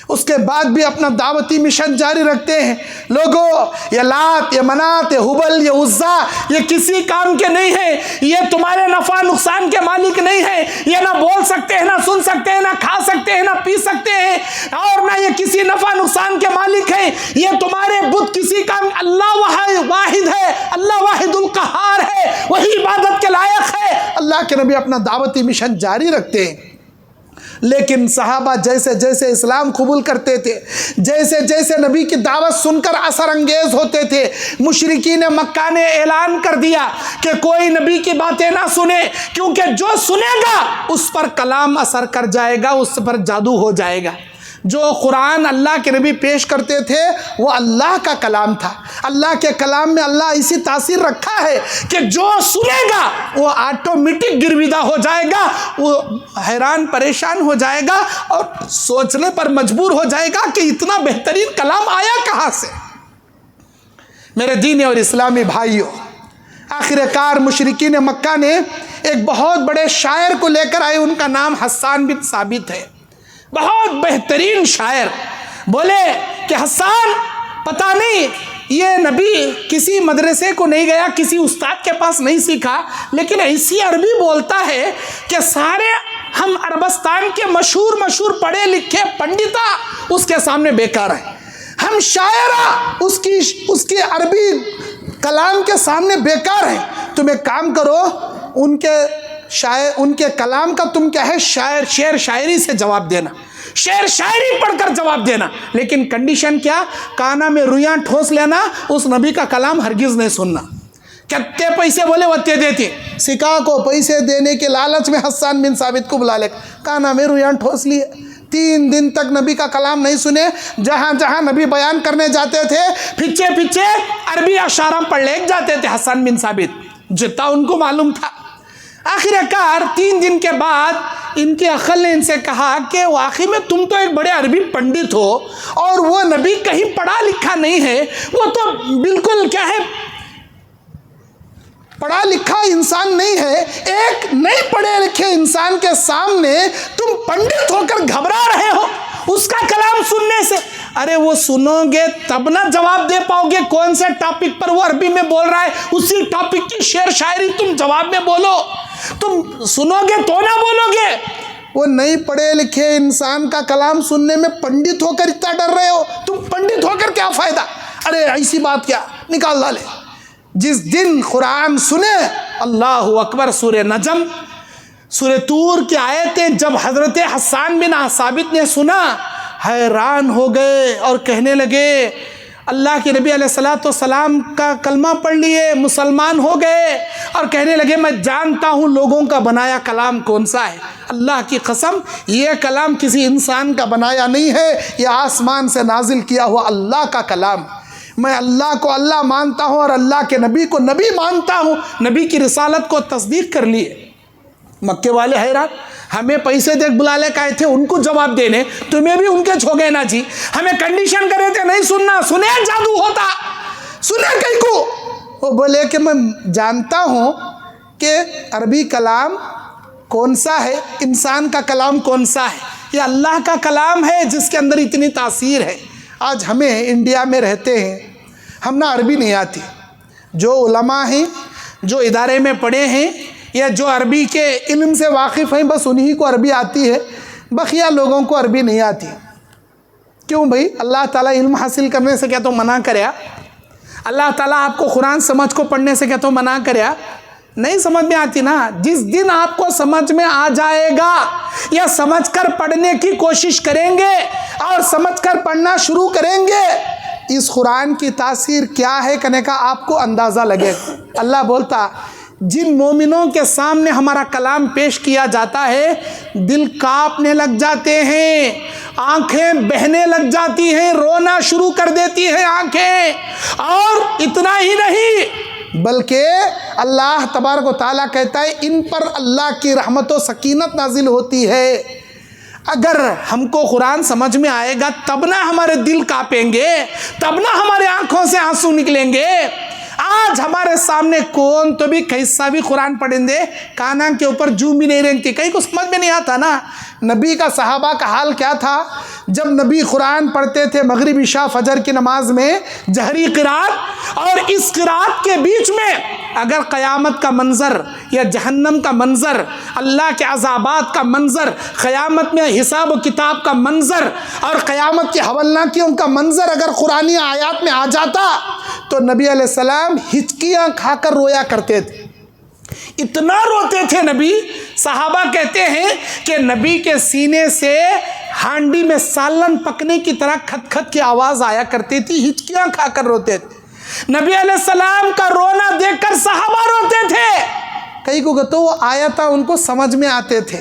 اس کے بعد بھی اپنا دعوتی مشن جاری رکھتے ہیں. لوگوں, یہ لات, یہ منات, یہ حبل, یہ عزا, یہ کسی کام کے نہیں ہیں, یہ تمہارے نفع نقصان کے مالک نہیں ہیں. یہ نہ بول سکتے ہیں, نہ سن سکتے ہیں, نہ کھا سکتے ہیں, نہ پی سکتے ہیں, اور نہ یہ کسی نفع نقصان کے مالک ہیں. یہ تمہارے بت کسی کام, اللہ واحد ہے, اللہ واحد القہار ہے, وہی عبادت کے لائق ہے. اللہ کے نبی اپنا دعوتی مشن جاری رکھتے ہیں. لیکن صحابہ جیسے جیسے اسلام قبول کرتے تھے, جیسے جیسے نبی کی دعوت سن کر اثر انگیز ہوتے تھے, مشرکین مکہ نے اعلان کر دیا کہ کوئی نبی کی باتیں نہ سنے, کیونکہ جو سنے گا اس پر کلام اثر کر جائے گا, اس پر جادو ہو جائے گا. جو قرآن اللہ کے نبی پیش کرتے تھے وہ اللہ کا کلام تھا. اللہ کے کلام میں اللہ ایسی تاثیر رکھا ہے کہ جو سنے گا وہ آٹومیٹک گرویدہ ہو جائے گا, وہ حیران پریشان ہو جائے گا اور سوچنے پر مجبور ہو جائے گا کہ اتنا بہترین کلام آیا کہاں سے. میرے دینی اور اسلامی بھائیوں, آخر کار مشرکین مکہ نے ایک بہت بڑے شاعر کو لے کر آئے, ان کا نام حسان بن ثابت ہے, بہت بہترین شاعر. بولے کہ حسان, پتہ نہیں یہ نبی کسی مدرسے کو نہیں گیا, کسی استاد کے پاس نہیں سیکھا, لیکن ایسی عربی بولتا ہے کہ سارے ہم عربستان کے مشہور پڑھے لکھے پنڈتا اس کے سامنے بیکار ہیں. ہم شاعرہ اس کی عربی کلام کے سامنے بیکار ہیں. تم ایک کام کرو, ان کے کلام کا تم کیا ہے, شعر شاعری سے جواب دینا, شعر شاعری پڑھ کر جواب دینا. لیکن کنڈیشن کیا, کانا میں رویاں ٹھوس لینا, اس نبی کا کلام ہرگز نہیں سننا. کتے پیسے بولے وتے دیتے, سکھا کو پیسے دینے کے لالچ میں حسان بن ثابت کو بلا لے, کانا میں رویاں ٹھوس لیے. 3 دن تک نبی کا کلام نہیں سنے. جہاں جہاں نبی بیان کرنے جاتے تھے پیچھے عربی اشارہ پڑھ لے جاتے تھے حسان بن ثابت, جتنا ان کو معلوم تھا. آخر کار 3 دن کے بعد ان کے عقل نے ان سے کہا کہ واقعی میں تم تو ایک بڑے عربی پنڈت ہو, اور وہ نبی کہیں پڑھا لکھا نہیں ہے, وہ تو بالکل کیا ہے پڑھا لکھا انسان نہیں ہے، ایک نہیں پڑھے لکھے انسان کے سامنے تم پنڈت ہو کر گھبرا رہے ہو اس کا کلام سننے سے؟ ارے وہ سنو گے تب نہ جواب دے پاؤ گے کون سے ٹاپک پر وہ عربی میں بول رہا ہے، اسی ٹاپک کی شعر شاعری تم جواب میں بولو، تم سنو گے تو نہ بولو گے۔ وہ نہیں پڑھے لکھے انسان کا کلام سننے میں پنڈت ہو کر اتنا ڈر رہے ہو، تم پنڈت ہو کر کیا فائدہ؟ ارے ایسی بات کیا، نکال ڈالے۔ جس دن قرآن سنے، اللہ اکبر، سورہ نجم، سورہ طور کی آیتیں جب حضرت حسان بن ثابت نے سنا، حیران ہو گئے اور کہنے لگے، اللہ کے نبی علیہ الصلوۃ والسلام کا کلمہ پڑھ لیے، مسلمان ہو گئے، اور کہنے لگے میں جانتا ہوں لوگوں کا بنایا کلام کون سا ہے۔ اللہ کی قسم یہ کلام کسی انسان کا بنایا نہیں ہے، یہ آسمان سے نازل کیا ہوا اللہ کا کلام۔ میں اللہ کو اللہ مانتا ہوں اور اللہ کے نبی کو نبی مانتا ہوں، نبی کی رسالت کو تصدیق کر لیے۔ مکے والے حیران، ہمیں پیسے دے بلا لے کہے تھے ان کو جواب دینے، تمہیں بھی ان کے چھو گئے نا جی، ہمیں کنڈیشن کرے تھے نہیں سننا، سنے جادو ہوتا، سنے کئی کو۔ وہ بولے کہ میں جانتا ہوں کہ عربی کلام کون سا ہے، انسان کا کلام کون سا ہے، یہ اللہ کا کلام ہے جس کے اندر اتنی تاثیر ہے۔ آج ہمیں انڈیا میں رہتے ہیں، ہم نہ عربی نہیں آتی، جو علماء ہیں، جو ادارے میں پڑھے ہیں یا جو عربی کے علم سے واقف ہیں، بس انہی کو عربی آتی ہے، بقیہ لوگوں کو عربی نہیں آتی۔ کیوں بھائی؟ اللہ تعالیٰ علم حاصل کرنے سے کیا تو منع کریا؟ اللہ تعالیٰ آپ کو قرآن سمجھ کو پڑھنے سے کیا تو منع کریا؟ نہیں سمجھ میں آتی نا۔ جس دن آپ کو سمجھ میں آ جائے گا یا سمجھ کر پڑھنے کی کوشش کریں گے اور سمجھ کر پڑھنا شروع کریں گے، اس قرآن کی تاثیر کیا ہے کہنے کا آپ کو اندازہ لگے۔ اللہ بولتا جن مومنوں کے سامنے ہمارا کلام پیش کیا جاتا ہے دل کانپنے لگ جاتے ہیں، آنکھیں بہنے لگ جاتی ہیں، رونا شروع کر دیتی ہیں آنکھیں، اور اتنا ہی نہیں بلکہ اللہ تبارک و تعالیٰ کہتا ہے ان پر اللہ کی رحمت و سکینت نازل ہوتی ہے۔ اگر ہم کو قرآن سمجھ میں آئے گا تب نہ ہمارے دل کانپیں گے، تب نہ ہمارے آنکھوں سے آنسو نکلیں گے۔ آج ہمارے سامنے کون تو بھی کیسا بھی قرآن پڑھیں دے، کانا کے اوپر جوں بھی نہیں رینگتی، کہیں کو سمجھ میں نہیں آتا نا۔ نبی کا صحابہ کا حال کیا تھا جب نبی قرآن پڑھتے تھے مغرب عشاء فجر کی نماز میں جہری قرات، اور اس قرات کے بیچ میں اگر قیامت کا منظر یا جہنم کا منظر، اللہ کے عذابات کا منظر، قیامت میں حساب و کتاب کا منظر اور قیامت کی ہولناکیوں کا منظر اگر قرآنی آیات میں آ جاتا تو نبی علیہ السلام ہچکیاں کھا کر رویا کرتے تھے، اتنا روتے تھے نبی۔ صحابہ کہتے ہیں کہ نبی کے سینے سے ہانڈی میں سالن پکنے کی طرح کھت کھت کی آواز آیا کرتی تھی، ہچکیاں کھا کر روتے تھے۔ نبی علیہ السلام کا رونا دیکھ کر صحابہ روتے تھے، کئی کو تو وہ آیتاں ان کو سمجھ میں آتے تھے۔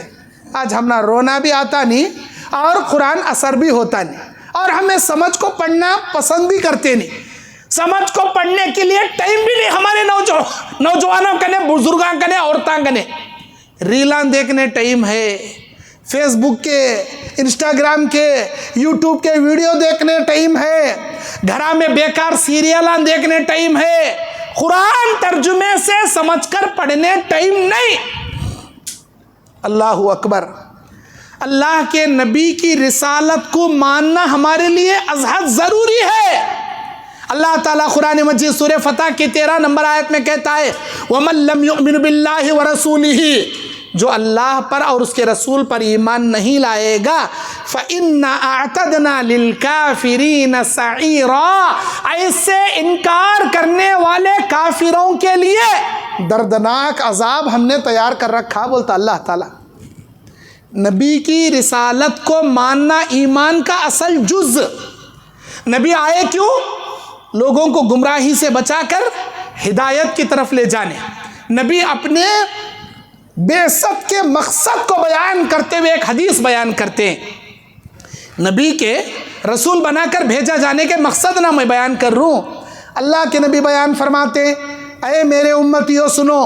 آج ہم نہ رونا بھی آتا نہیں اور قرآن اثر بھی ہوتا نہیں، اور ہمیں سمجھ کو پڑھنا پسند بھی کرتے نہیں، سمجھ کو پڑھنے کے لیے ٹائم بھی نہیں ہمارے نوجوانوں کنے، بزرگاں کنے، عورتاں کنے۔ ریلاں دیکھنے ٹائم ہے، فیس بک کے، انسٹاگرام کے، یوٹیوب کے ویڈیو دیکھنے ٹائم ہے، گھرا میں بیکار سیریلاں دیکھنے ٹائم ہے، قرآن ترجمے سے سمجھ کر پڑھنے ٹائم نہیں۔ اللہ اکبر۔ اللہ کے نبی کی رسالت کو ماننا ہمارے لیے ازحد ضروری ہے۔ اللہ تعالیٰ قرآن مجید سورہ فتح کی 13 نمبر آیت میں کہتا ہے وَمَن لَّمْ يُؤْمِنْ بِاللَّهِ وَرَسُولِهِ، جو اللہ پر اور اس کے رسول پر ایمان نہیں لائے گا فَإِنَّا أَعْتَدْنَا لِلْكَافِرِينَ سَعِيرًا، ایسے انکار کرنے والے کافروں کے لیے دردناک عذاب ہم نے تیار کر رکھا، بولتا اللہ تعالیٰ۔ نبی کی رسالت کو ماننا ایمان کا اصل جز۔ نبی آئے کیوں؟ لوگوں کو گمراہی سے بچا کر ہدایت کی طرف لے جانے۔ نبی اپنے بعثت کے مقصد کو بیان کرتے ہوئے ایک حدیث بیان کرتے ہیں۔ نبی کے رسول بنا کر بھیجا جانے کے مقصد نہ میں بیان کر رہا ہوں، اللہ کے نبی بیان فرماتے اے میرے امتیوں سنو،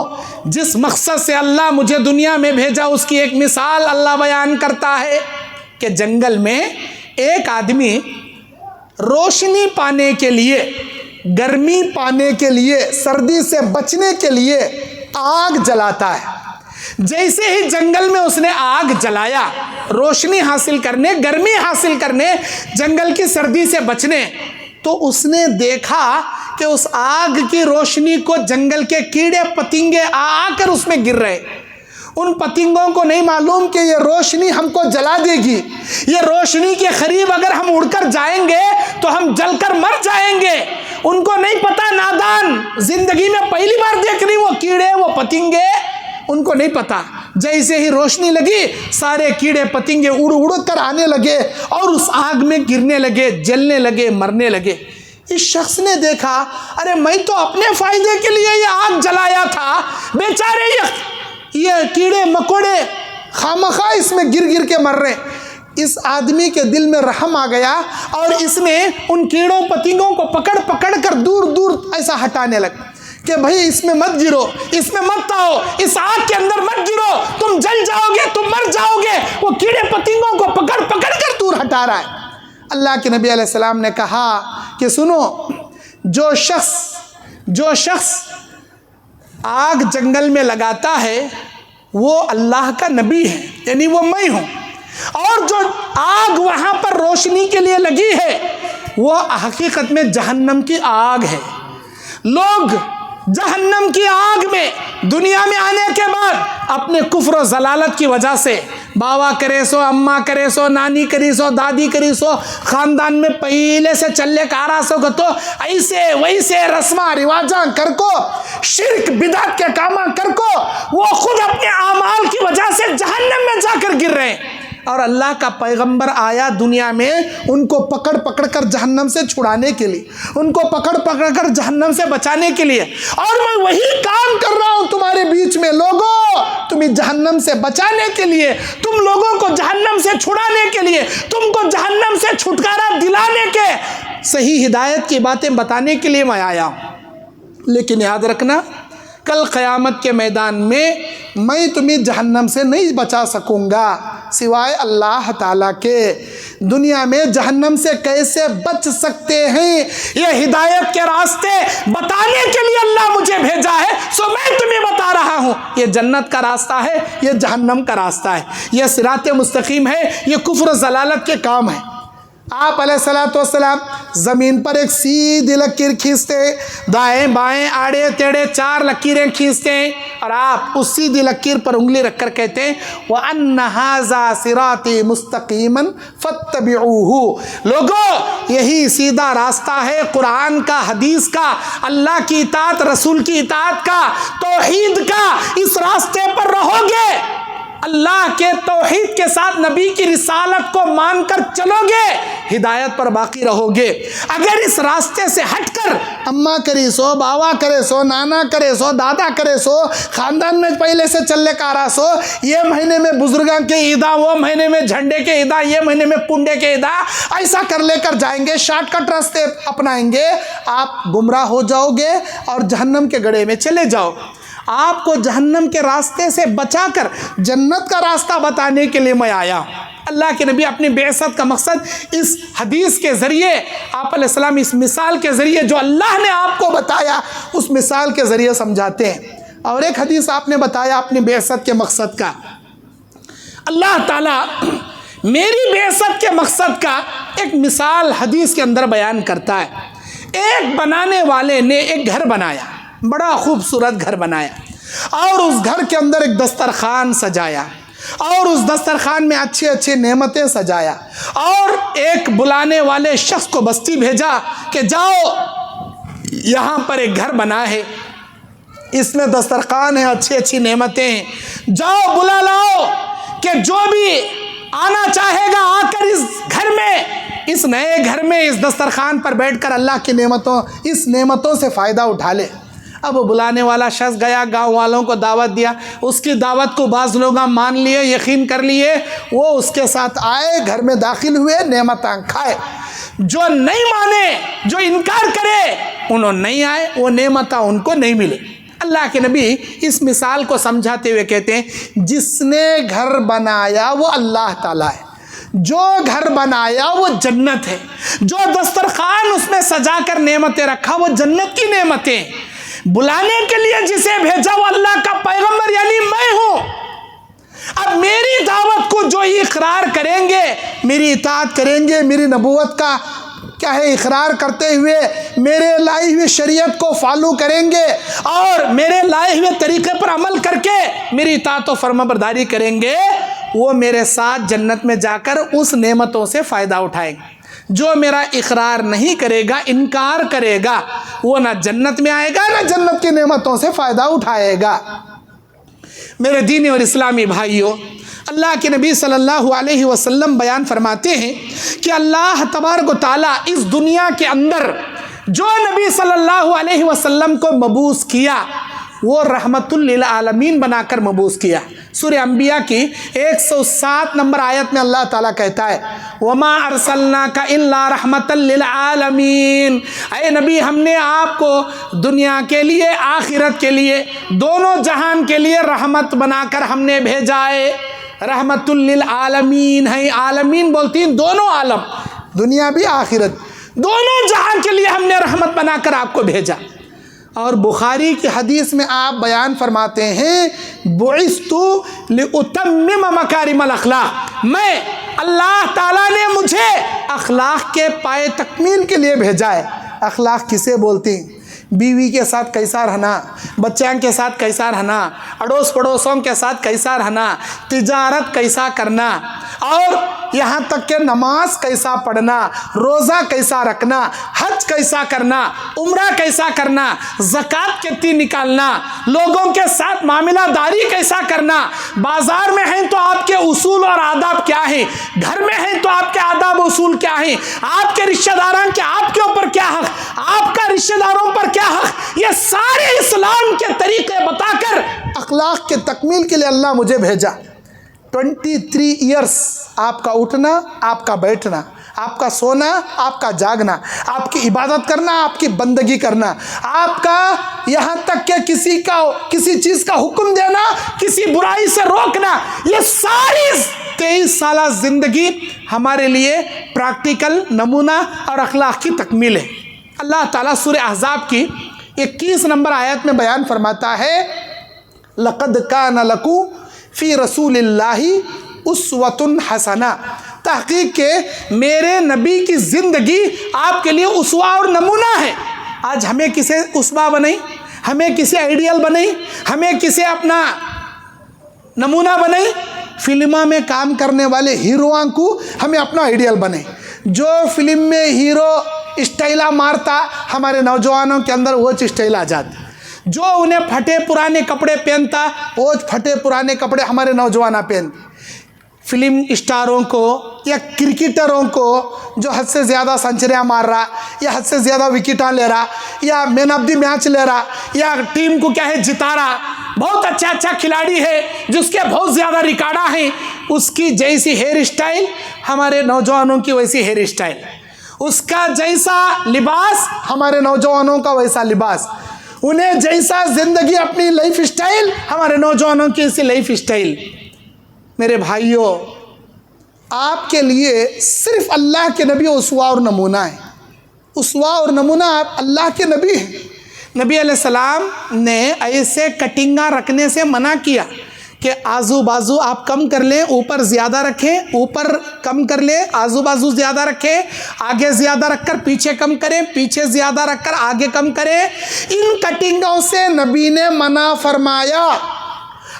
جس مقصد سے اللہ مجھے دنیا میں بھیجا اس کی ایک مثال اللہ بیان کرتا ہے کہ جنگل میں ایک آدمی روشنی پانے کے لیے گرمی پانے کے لیے، سردی سے بچنے کے لیے آگ جلاتا ہے۔ جیسے ہی جنگل میں اس نے آگ جلایا، روشنی حاصل کرنے، گرمی حاصل کرنے، جنگل کی سردی سے بچنے، تو اس نے دیکھا کہ اس آگ کی روشنی کو جنگل کے کیڑے پتنگے آ کر اس میں گر رہے۔ ان پتنگوں کو نہیں معلوم کہ یہ روشنی ہم کو جلا دے گی، یہ روشنی کے قریب اگر ہم اڑ کر جائیں گے تو ہم جل کر مر جائیں گے۔ ان کو نہیں پتا، نادان، زندگی میں پہلی بار دیکھ رہی وہ کیڑے، وہ پتنگے، ان کو نہیں پتا۔ جیسے ہی روشنی لگی، سارے کیڑے پتنگے اڑ اڑ کر آنے لگے اور اس آگ میں گرنے لگے، جلنے لگے، مرنے لگے۔ اس شخص نے دیکھا، ارے میں تو اپنے فائدے کے لیے یہ آگ جلایا تھا، بیچارے یہ کیڑے مکوڑے خامخواہ اس میں گر گر کے مر رہے۔ اس آدمی کے دل میں رحم آ گیا اور اس نے ان کیڑوں پتنگوں کو پکڑ پکڑ کر دور دور ایسا ہٹانے لگا کہ بھائی اس میں مت گرو، اس میں مت آؤ، اس آگ کے اندر مت گرو، تم جل جاؤ گے، تم مر جاؤ گے۔ وہ کیڑے پتنگوں کو پکڑ پکڑ کر دور ہٹا رہا ہے۔ اللہ کے نبی علیہ السلام نے کہا کہ سنو، جو شخص آگ جنگل میں لگاتا ہے وہ اللہ کا نبی ہے، یعنی وہ میں ہوں، اور جو آگ وہاں پر روشنی کے لیے لگی ہے وہ حقیقت میں جہنم کی آگ ہے۔ لوگ جہنم کی آگ میں دنیا میں آنے کے بعد اپنے کفر و ضلالت کی وجہ سے، باوا کرے سو، اماں کرے سو، نانی کری سو، دادی کری سو، خاندان میں پہلے سے چلے کارا سو کو تو ایسے ویسے رسمہ رواجاں کر کو، شرک بدعت کے کاماں کر کو، وہ خود اپنے اعمال کی وجہ سے جہنم میں جا کر گر رہے ہیں۔ اور اللہ کا پیغمبر آیا دنیا میں ان کو پکڑ پکڑ کر جہنم سے چھڑانے کے لیے، ان کو پکڑ پکڑ کر جہنم سے بچانے کے لیے، اور میں وہی کام کر رہا ہوں تمہارے بیچ میں۔ لوگوں، تمہیں جہنم سے بچانے کے لیے، تم لوگوں کو جہنم سے چھڑانے کے لیے، تم کو جہنم سے چھٹکارا دلانے کے، صحیح ہدایت کی باتیں بتانے کے لیے میں آیا ہوں۔ لیکن یاد رکھنا، کل قیامت کے میدان میں تمہیں جہنم سے نہیں بچا سکوں گا سوائے اللہ تعالیٰ کے۔ دنیا میں جہنم سے کیسے بچ سکتے ہیں، یہ ہدایت کے راستے بتانے کے لیے اللہ مجھے بھیجا ہے، سو میں تمہیں بتا رہا ہوں۔ یہ جنت کا راستہ ہے، یہ جہنم کا راستہ ہے، یہ صراط مستقیم ہے، یہ کفر و ضلالت کے کام ہے۔ آپ علیہ الصلوۃ والسلام زمین پر ایک سیدھی لکیر کھینچتے، دائیں بائیں آڑے تیڑے 4 لکیریں کھینچتے ہیں، اور آپ اس سیدھی لکیر پر انگلی رکھ کر کہتے ہیں وَأَنَّ هَذَا صِرَاطِي مُسْتَقِيمًا فَاتَّبِعُوهُ۔ لوگو، یہی سیدھا راستہ ہے قرآن کا، حدیث کا، اللہ کی اطاعت، رسول کی اطاعت کا، توحید کا۔ اس راستے پر رہو گے، اللہ کے توحید کے ساتھ نبی کی رسالت کو مان کر چلو گے، ہدایت پر باقی رہو گے۔ اگر اس راستے سے ہٹ کر اماں کری سو، باوا کرے سو، نانا کرے سو، دادا کرے سو، خاندان میں پہلے سے چلے کارا سو، یہ مہینے میں بزرگاں کے عیدہ، وہ مہینے میں جھنڈے کے عیدہ، یہ مہینے میں پنڈے کے عیدہ، ایسا کر لے کر جائیں گے، شارٹ کٹ راستے اپنائیں گے، آپ گمراہ ہو جاؤ گے اور جہنم کے گڑھے میں چلے جاؤ۔ آپ کو جہنم کے راستے سے بچا کر جنت کا راستہ بتانے کے لیے میں آیا۔ اللہ کے نبی اپنی بعثت کا مقصد اس حدیث کے ذریعے، آپ علیہ السلام اس مثال کے ذریعے جو اللہ نے آپ کو بتایا اس مثال کے ذریعے سمجھاتے ہیں۔ اور ایک حدیث آپ نے بتایا اپنی بعثت کے مقصد کا۔ اللہ تعالیٰ میری بعثت کے مقصد کا ایک مثال حدیث کے اندر بیان کرتا ہے۔ ایک بنانے والے نے ایک گھر بنایا، بڑا خوبصورت گھر بنایا، اور اس گھر کے اندر ایک دسترخوان سجایا، اور اس دسترخوان میں اچھی اچھی نعمتیں سجایا، اور ایک بلانے والے شخص کو بستی بھیجا کہ جاؤ یہاں پر ایک گھر بنا ہے، اس میں دسترخوان ہے، اچھی اچھی نعمتیں ہیں، جاؤ بلا لاؤ کہ جو بھی آنا چاہے گا آ کر اس گھر میں، اس نئے گھر میں، اس دسترخوان پر بیٹھ کر اللہ کی نعمتوں، اس نعمتوں سے فائدہ اٹھا لے۔ اب بلانے والا شخص گیا، گاؤں والوں کو دعوت دیا، اس کی دعوت کو بعض لوگ مان لیے، یقین کر لیے، وہ اس کے ساتھ آئے، گھر میں داخل ہوئے، نعمتاں کھائے۔ جو نہیں مانے، جو انکار کرے، انہوں نہیں آئے، وہ نعمتاں ان کو نہیں ملے۔ اللہ کے نبی اس مثال کو سمجھاتے ہوئے کہتے ہیں جس نے گھر بنایا وہ اللہ تعالیٰ ہے، جو گھر بنایا وہ جنت ہے، جو دسترخوان اس میں سجا کر نعمتیں رکھا وہ جنت کی نعمتیں، بلانے کے لیے جسے بھیجا وہ اللہ کا پیغمبر یعنی میں ہوں۔ اب میری دعوت کو جو اقرار کریں گے، میری اطاعت کریں گے، میری نبوت کا کیا ہے اقرار کرتے ہوئے میرے لائی ہوئی شریعت کو فالو کریں گے اور میرے لائے ہوئے طریقے پر عمل کر کے میری اطاعت و فرما برداری کریں گے، وہ میرے ساتھ جنت میں جا کر اس نعمتوں سے فائدہ اٹھائیں گے۔ جو میرا اقرار نہیں کرے گا، انکار کرے گا، وہ نہ جنت میں آئے گا نہ جنت کی نعمتوں سے فائدہ اٹھائے گا۔ میرے دینی اور اسلامی بھائیوں، اللہ کے نبی صلی اللہ علیہ وسلم بیان فرماتے ہیں کہ اللہ تبارک و تعالیٰ اس دنیا کے اندر جو نبی صلی اللہ علیہ وسلم کو مبعوث کیا وہ رحمت للعالمین بنا کر مبعوث کیا۔ سورہ انبیاء کی 107 نمبر آیت میں اللہ تعالیٰ کہتا ہے وَمَا أَرْسَلْنَاكَ إِلَّا رَحْمَةً لِلْعَالَمِينَ، اے نبی ہم نے آپ کو دنیا کے لیے آخرت کے لیے دونوں جہان کے لیے رحمت بنا کر ہم نے بھیجا ہے۔ رحمت للعالمین ہے، عالمین بولتی ہیں دونوں عالم، دنیا بھی آخرت، دونوں جہان کے لیے ہم نے رحمت بنا کر آپ کو بھیجا۔ اور بخاری کی حدیث میں آپ بیان فرماتے ہیں بعثت لأتمم مکارم الاخلاق، میں اللہ تعالیٰ نے مجھے اخلاق کے پائے تکمیل کے لیے بھیجا ہے۔ اخلاق کسے بولتی ہیں؟ بیوی کے ساتھ کیسا رہنا، بچوں کے ساتھ کیسا رہنا، اڑوس پڑوسوں کے ساتھ کیسا رہنا، تجارت کیسا کرنا، اور یہاں تک کہ نماز کیسا پڑھنا، روزہ کیسا رکھنا، حج کیسا کرنا، عمرہ کیسا کرنا، زکوٰۃ کتنی نکالنا، لوگوں کے ساتھ معاملہ داری کیسا کرنا، بازار میں ہیں تو آپ کے اصول اور آداب کیا ہیں، گھر میں ہیں تو آپ کے آداب و اصول کیا ہیں، آپ کے رشتہ داران کے آپ کے اوپر کیا حق، آپ کا رشتہ داروں پر کیا حق، یہ سارے اسلام کے طریقے بتا کر اخلاق کے تکمیل کے لیے اللہ مجھے بھیجا۔ 23 ایئرس آپ کا اٹھنا، آپ کا بیٹھنا، آپ کا سونا، آپ کا جاگنا، آپ کی عبادت کرنا، آپ کی بندگی کرنا، آپ کا یہاں تک کہ کسی چیز کا حکم دینا، کسی برائی سے روکنا، یہ ساری 23 سالہ زندگی ہمارے لیے پریکٹیکل نمونہ اور اخلاق کی تکمیل ہے۔ اللہ تعالیٰ سورہ احزاب کی 21 نمبر آیت میں بیان فرماتا ہے لَقَدْ كَانَ لَكُمْ فِي رَسُولِ اللَّهِ أُسْوَةٌ حَسَنَةٌ، تحقیق کہ میرے نبی کی زندگی آپ کے لیے اسوہ اور نمونہ ہے۔ آج ہمیں کسے اسوہ بنائی، ہمیں کسے آئیڈیل بنائی، ہمیں کسے اپنا نمونہ بنائی، فلموں میں کام کرنے والے ہیروؤں کو ہمیں اپنا آئیڈیل بنائیں۔ جو فلم میں ہیرو اسٹائلہ مارتا ہمارے نوجوانوں کے اندر وہ اسٹائل آ جاتی، جو انہیں پھٹے پرانے کپڑے پہنتا وہ پھٹے پرانے کپڑے ہمارے نوجوان پہنتے۔ فلم اسٹاروں کو یا کرکٹروں کو جو حد سے زیادہ سنچریاں مار رہا یا حد سے زیادہ وکٹاں لے رہا یا مین آف دی میچ لے رہا یا ٹیم کو کیا ہے جتا رہا، بہت اچھا کھلاڑی ہے جس کے بہت زیادہ ریکارڈاں ہیں، اس کی جیسی ہیئر اسٹائل ہمارے نوجوانوں کی ویسی ہیئر اسٹائل، اس کا جیسا لباس ہمارے نوجوانوں کا ویسا لباس، انہیں جیسا زندگی اپنی لائف اسٹائل ہمارے نوجوانوں کی ایسی لائف اسٹائل۔ میرے بھائیوں، آپ کے لیے صرف اللہ کے نبی اسوہ اور نمونہ ہے۔ اسوہ اور نمونہ آپ اللہ کے نبی ہیں۔ نبی علیہ السلام نے ایسے کٹنگاں رکھنے سے منع کیا کہ آزو بازو آپ کم کر لیں، اوپر زیادہ رکھیں، اوپر کم کر لیں، آزو بازو زیادہ رکھیں، آگے زیادہ رکھ کر پیچھے کم کریں، پیچھے زیادہ رکھ کر آگے کم کریں۔ ان کٹنگوں سے نبی نے منع فرمایا۔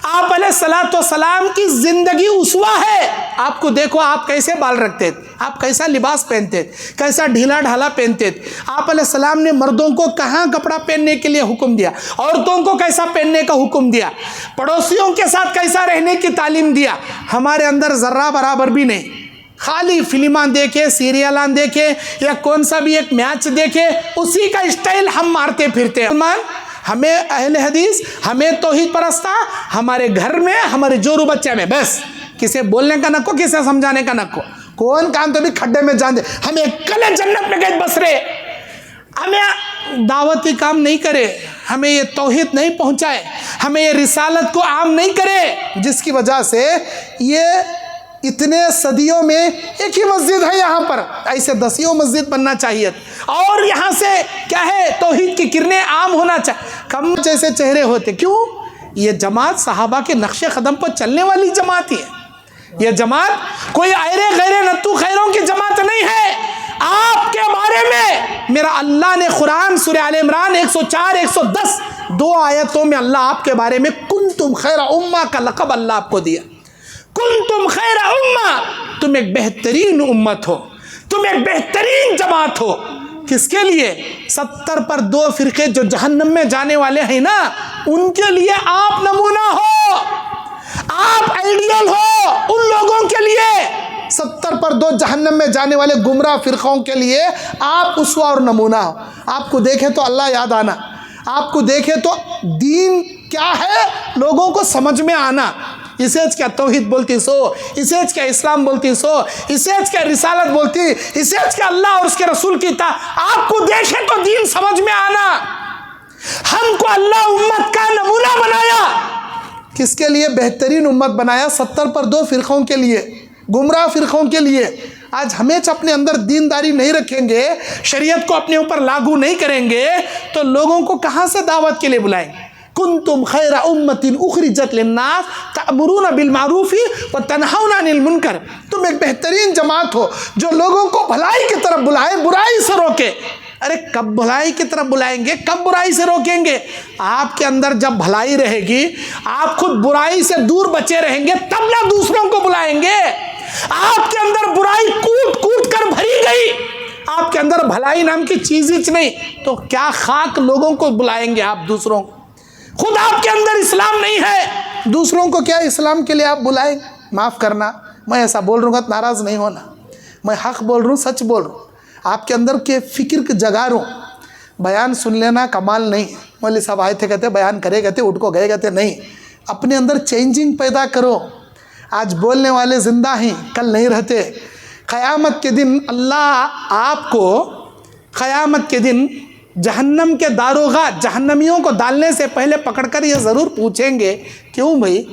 آپ علیہ السلام کی زندگی اسوہ ہے۔ آپ کو دیکھو آپ کیسے بال رکھتے تھے، آپ کیسا لباس پہنتے تھے، کیسا ڈھیلا ڈھالا پہنتے تھے۔ آپ علیہ السلام نے مردوں کو کہاں کپڑا پہننے کے لیے حکم دیا، عورتوں کو کیسا پہننے کا حکم دیا، پڑوسیوں کے ساتھ کیسا رہنے کی تعلیم دیا۔ ہمارے اندر ذرہ برابر بھی نہیں، خالی فلماں دیکھے، سیریلاں دیکھے یا کون سا بھی ایک میچ دیکھے، اسی کا اسٹائل ہم مارتے پھرتے ہیں۔ ہمیں اہل حدیث، ہمیں توحید پرستہ، ہمارے گھر میں ہمارے جورو بچے میں بس کسے بولنے کا نکو، کسے سمجھانے کا نکو، کون کام تو بھی کھڈے میں جان دے، ہمیں کلے جنت میں گئے بس رہے، ہمیں دعوتی کام نہیں کرے، ہمیں یہ توحید نہیں پہنچائے، ہمیں یہ رسالت کو عام نہیں کرے، جس کی وجہ سے یہ اتنے صدیوں میں ایک ہی مسجد ہے یہاں پر، ایسے دسیوں مسجد بننا چاہیے، اور یہاں سے کیا ہے توحید کی کرنیں عام ہونا چاہیے، کم جیسے چہرے ہوتے. کیوں؟ یہ جماعت صحابہ کے نقش قدم پر چلنے والی جماعت ہی ہے. یہ جماعت کوئی ایرے غیرے نتو خیروں کی جماعت نہیں ہے. آپ کے بارے میں میرا اللہ نے قرآن سورہ آل عمران 104 110 دو آیتوں میں اللہ آپ کے بارے میں کنتم خیر امہ کا لقب اللہ آپ کو دیا. کنتم خیر امہ، تم ایک بہترین امت ہو، تم ایک بہترین جماعت ہو. کس کے لیے؟ 70 پر 2 فرقے جو جہنم میں جانے والے ہیں نا، ان کے لیے آپ نمونہ ہو، آپ آئیڈیل ہو ان لوگوں کے لیے. 70 پر 2 جہنم میں جانے والے گمراہ فرقوں کے لیے آپ اسوہ اور نمونہ ہو. آپ کو دیکھے تو اللہ یاد آنا، آپ کو دیکھے تو دین کیا ہے لوگوں کو سمجھ میں آنا. اسے کیا توحید بولتی سو، اسے کیا اسلام بولتی سو، اسے کیا رسالت بولتی، اسے کیا اللہ اور اس کے رسول کی آپ کو دیکھے تو دین سمجھ میں آنا. ہم کو اللہ امت کا نمونہ بنایا. کس کے لیے بہترین امت بنایا؟ 70 پر 2 فرقوں کے لیے، گمراہ فرقوں کے لیے. آج ہمیں اپنے اندر دینداری نہیں رکھیں گے، شریعت کو اپنے اوپر لاگو نہیں کریں گے تو لوگوں کو کہاں سے دعوت کے لیے بلائیں گے؟ کنتم خیر امت اخرجت للناس تأمرون بالمعروف وتنہون عن المنکر. تم ایک بہترین جماعت ہو جو لوگوں کو بھلائی کی طرف بلائے، برائی سے روکے. ارے کب بھلائی کی طرف بلائیں گے، کب برائی سے روکیں گے؟ آپ کے اندر جب بھلائی رہے گی، آپ خود برائی سے دور بچے رہیں گے، تب نہ دوسروں کو بلائیں گے. آپ کے اندر برائی کوٹ کوٹ کر بھری گئی، آپ کے اندر بھلائی نام کی چیز ہی نہیں، تو کیا خاک لوگوں کو بلائیں گے آپ دوسروں کو؟ خود آپ کے اندر اسلام نہیں ہے، دوسروں کو کیا اسلام کے لیے آپ بلائیں؟ معاف کرنا، میں ایسا بول رہا ہوں، ناراض نہیں ہونا، میں حق بول رہا ہوں، سچ بول رہا ہوں. آپ کے اندر کے فکر کے جگا رہا ہوں. بیان سن لینا کمال نہیں. مولوی صاحب آئے تھے کہتے بیان کرے کہتے اٹھ کو گئے کہتے نہیں. اپنے اندر چینجنگ پیدا کرو. آج بولنے والے زندہ ہیں، کل نہیں رہتے. قیامت کے دن اللہ آپ کو، قیامت کے دن جہنم کے داروغہ جہنمیوں کو ڈالنے سے پہلے پکڑ کر یہ ضرور پوچھیں گے، کیوں بھائی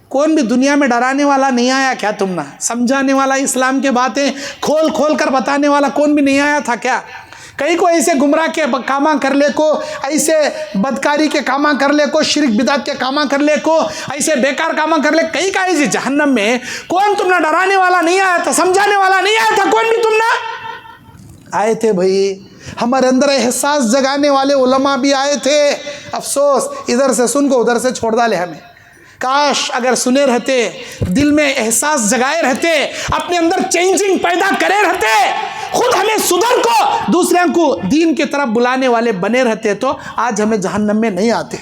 کون بھی دنیا میں ڈرانے والا نہیں آیا کیا؟ تم نہ سمجھانے والا، اسلام کے باتیں کھول کھول کر بتانے والا کون بھی نہیں آیا تھا کیا؟ کہیں کو ایسے گمراہ کے کاماں کر لے کو، ایسے بدکاری کے کاماں کر لے کو، شرک بدعت کے کاماں کر لے کو، ایسے بیکار کاماں کر لے. کہیں کا ایسے جہنم میں کون تم نہ ڈرانے والا نہیں آیا تھا، سمجھانے والا نہیں آیا تھا؟ کون بھی تم نہ آئے تھے بھائی. ہمارے اندر احساس جگانے والے علماء بھی آئے تھے. افسوس ادھر سے سن کو ادھر سے چھوڑ ڈالے ہمیں. کاش اگر سنے رہتے، دل میں احساس جگائے رہتے، اپنے اندر چینجنگ پیدا کرے رہتے، خود ہمیں سدھر کو دوسروں کو دین کی طرف بلانے والے بنے رہتے، تو آج ہمیں جہنم میں نہیں آتے.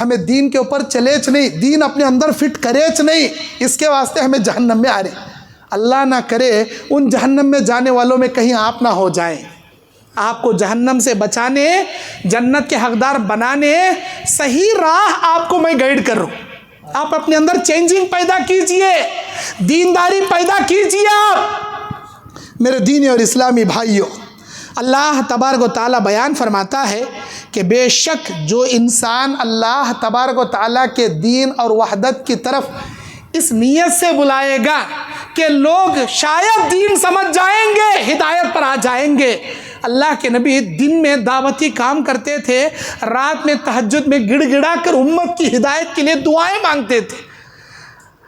ہمیں دین کے اوپر چلیچ نہیں، دین اپنے اندر فٹ کریچ نہیں، اس کے واسطے ہمیں جہنم میں آ رہے. اللہ نہ کرے ان جہنم میں جانے والوں میں کہیں آپ نہ ہو جائیں. آپ کو جہنم سے بچانے، جنت کے حقدار بنانے صحیح راہ آپ کو میں گائیڈ کر رہا ہوں. آپ اپنے اندر چینجنگ پیدا کیجئے، دینداری پیدا کیجئے. آپ میرے دینی اور اسلامی بھائیوں، اللہ تبارک و تعالیٰ بیان فرماتا ہے کہ بے شک جو انسان اللہ تبارک و تعالیٰ کے دین اور وحدت کی طرف اس نیت سے بلائے گا کہ لوگ شاید دین سمجھ جائیں گے، ہدایت پر آ جائیں گے. اللہ کے نبی دن میں دعوتی کام کرتے تھے، رات میں تہجد میں گڑ گڑا کر امت کی ہدایت کے لیے دعائیں مانگتے تھے.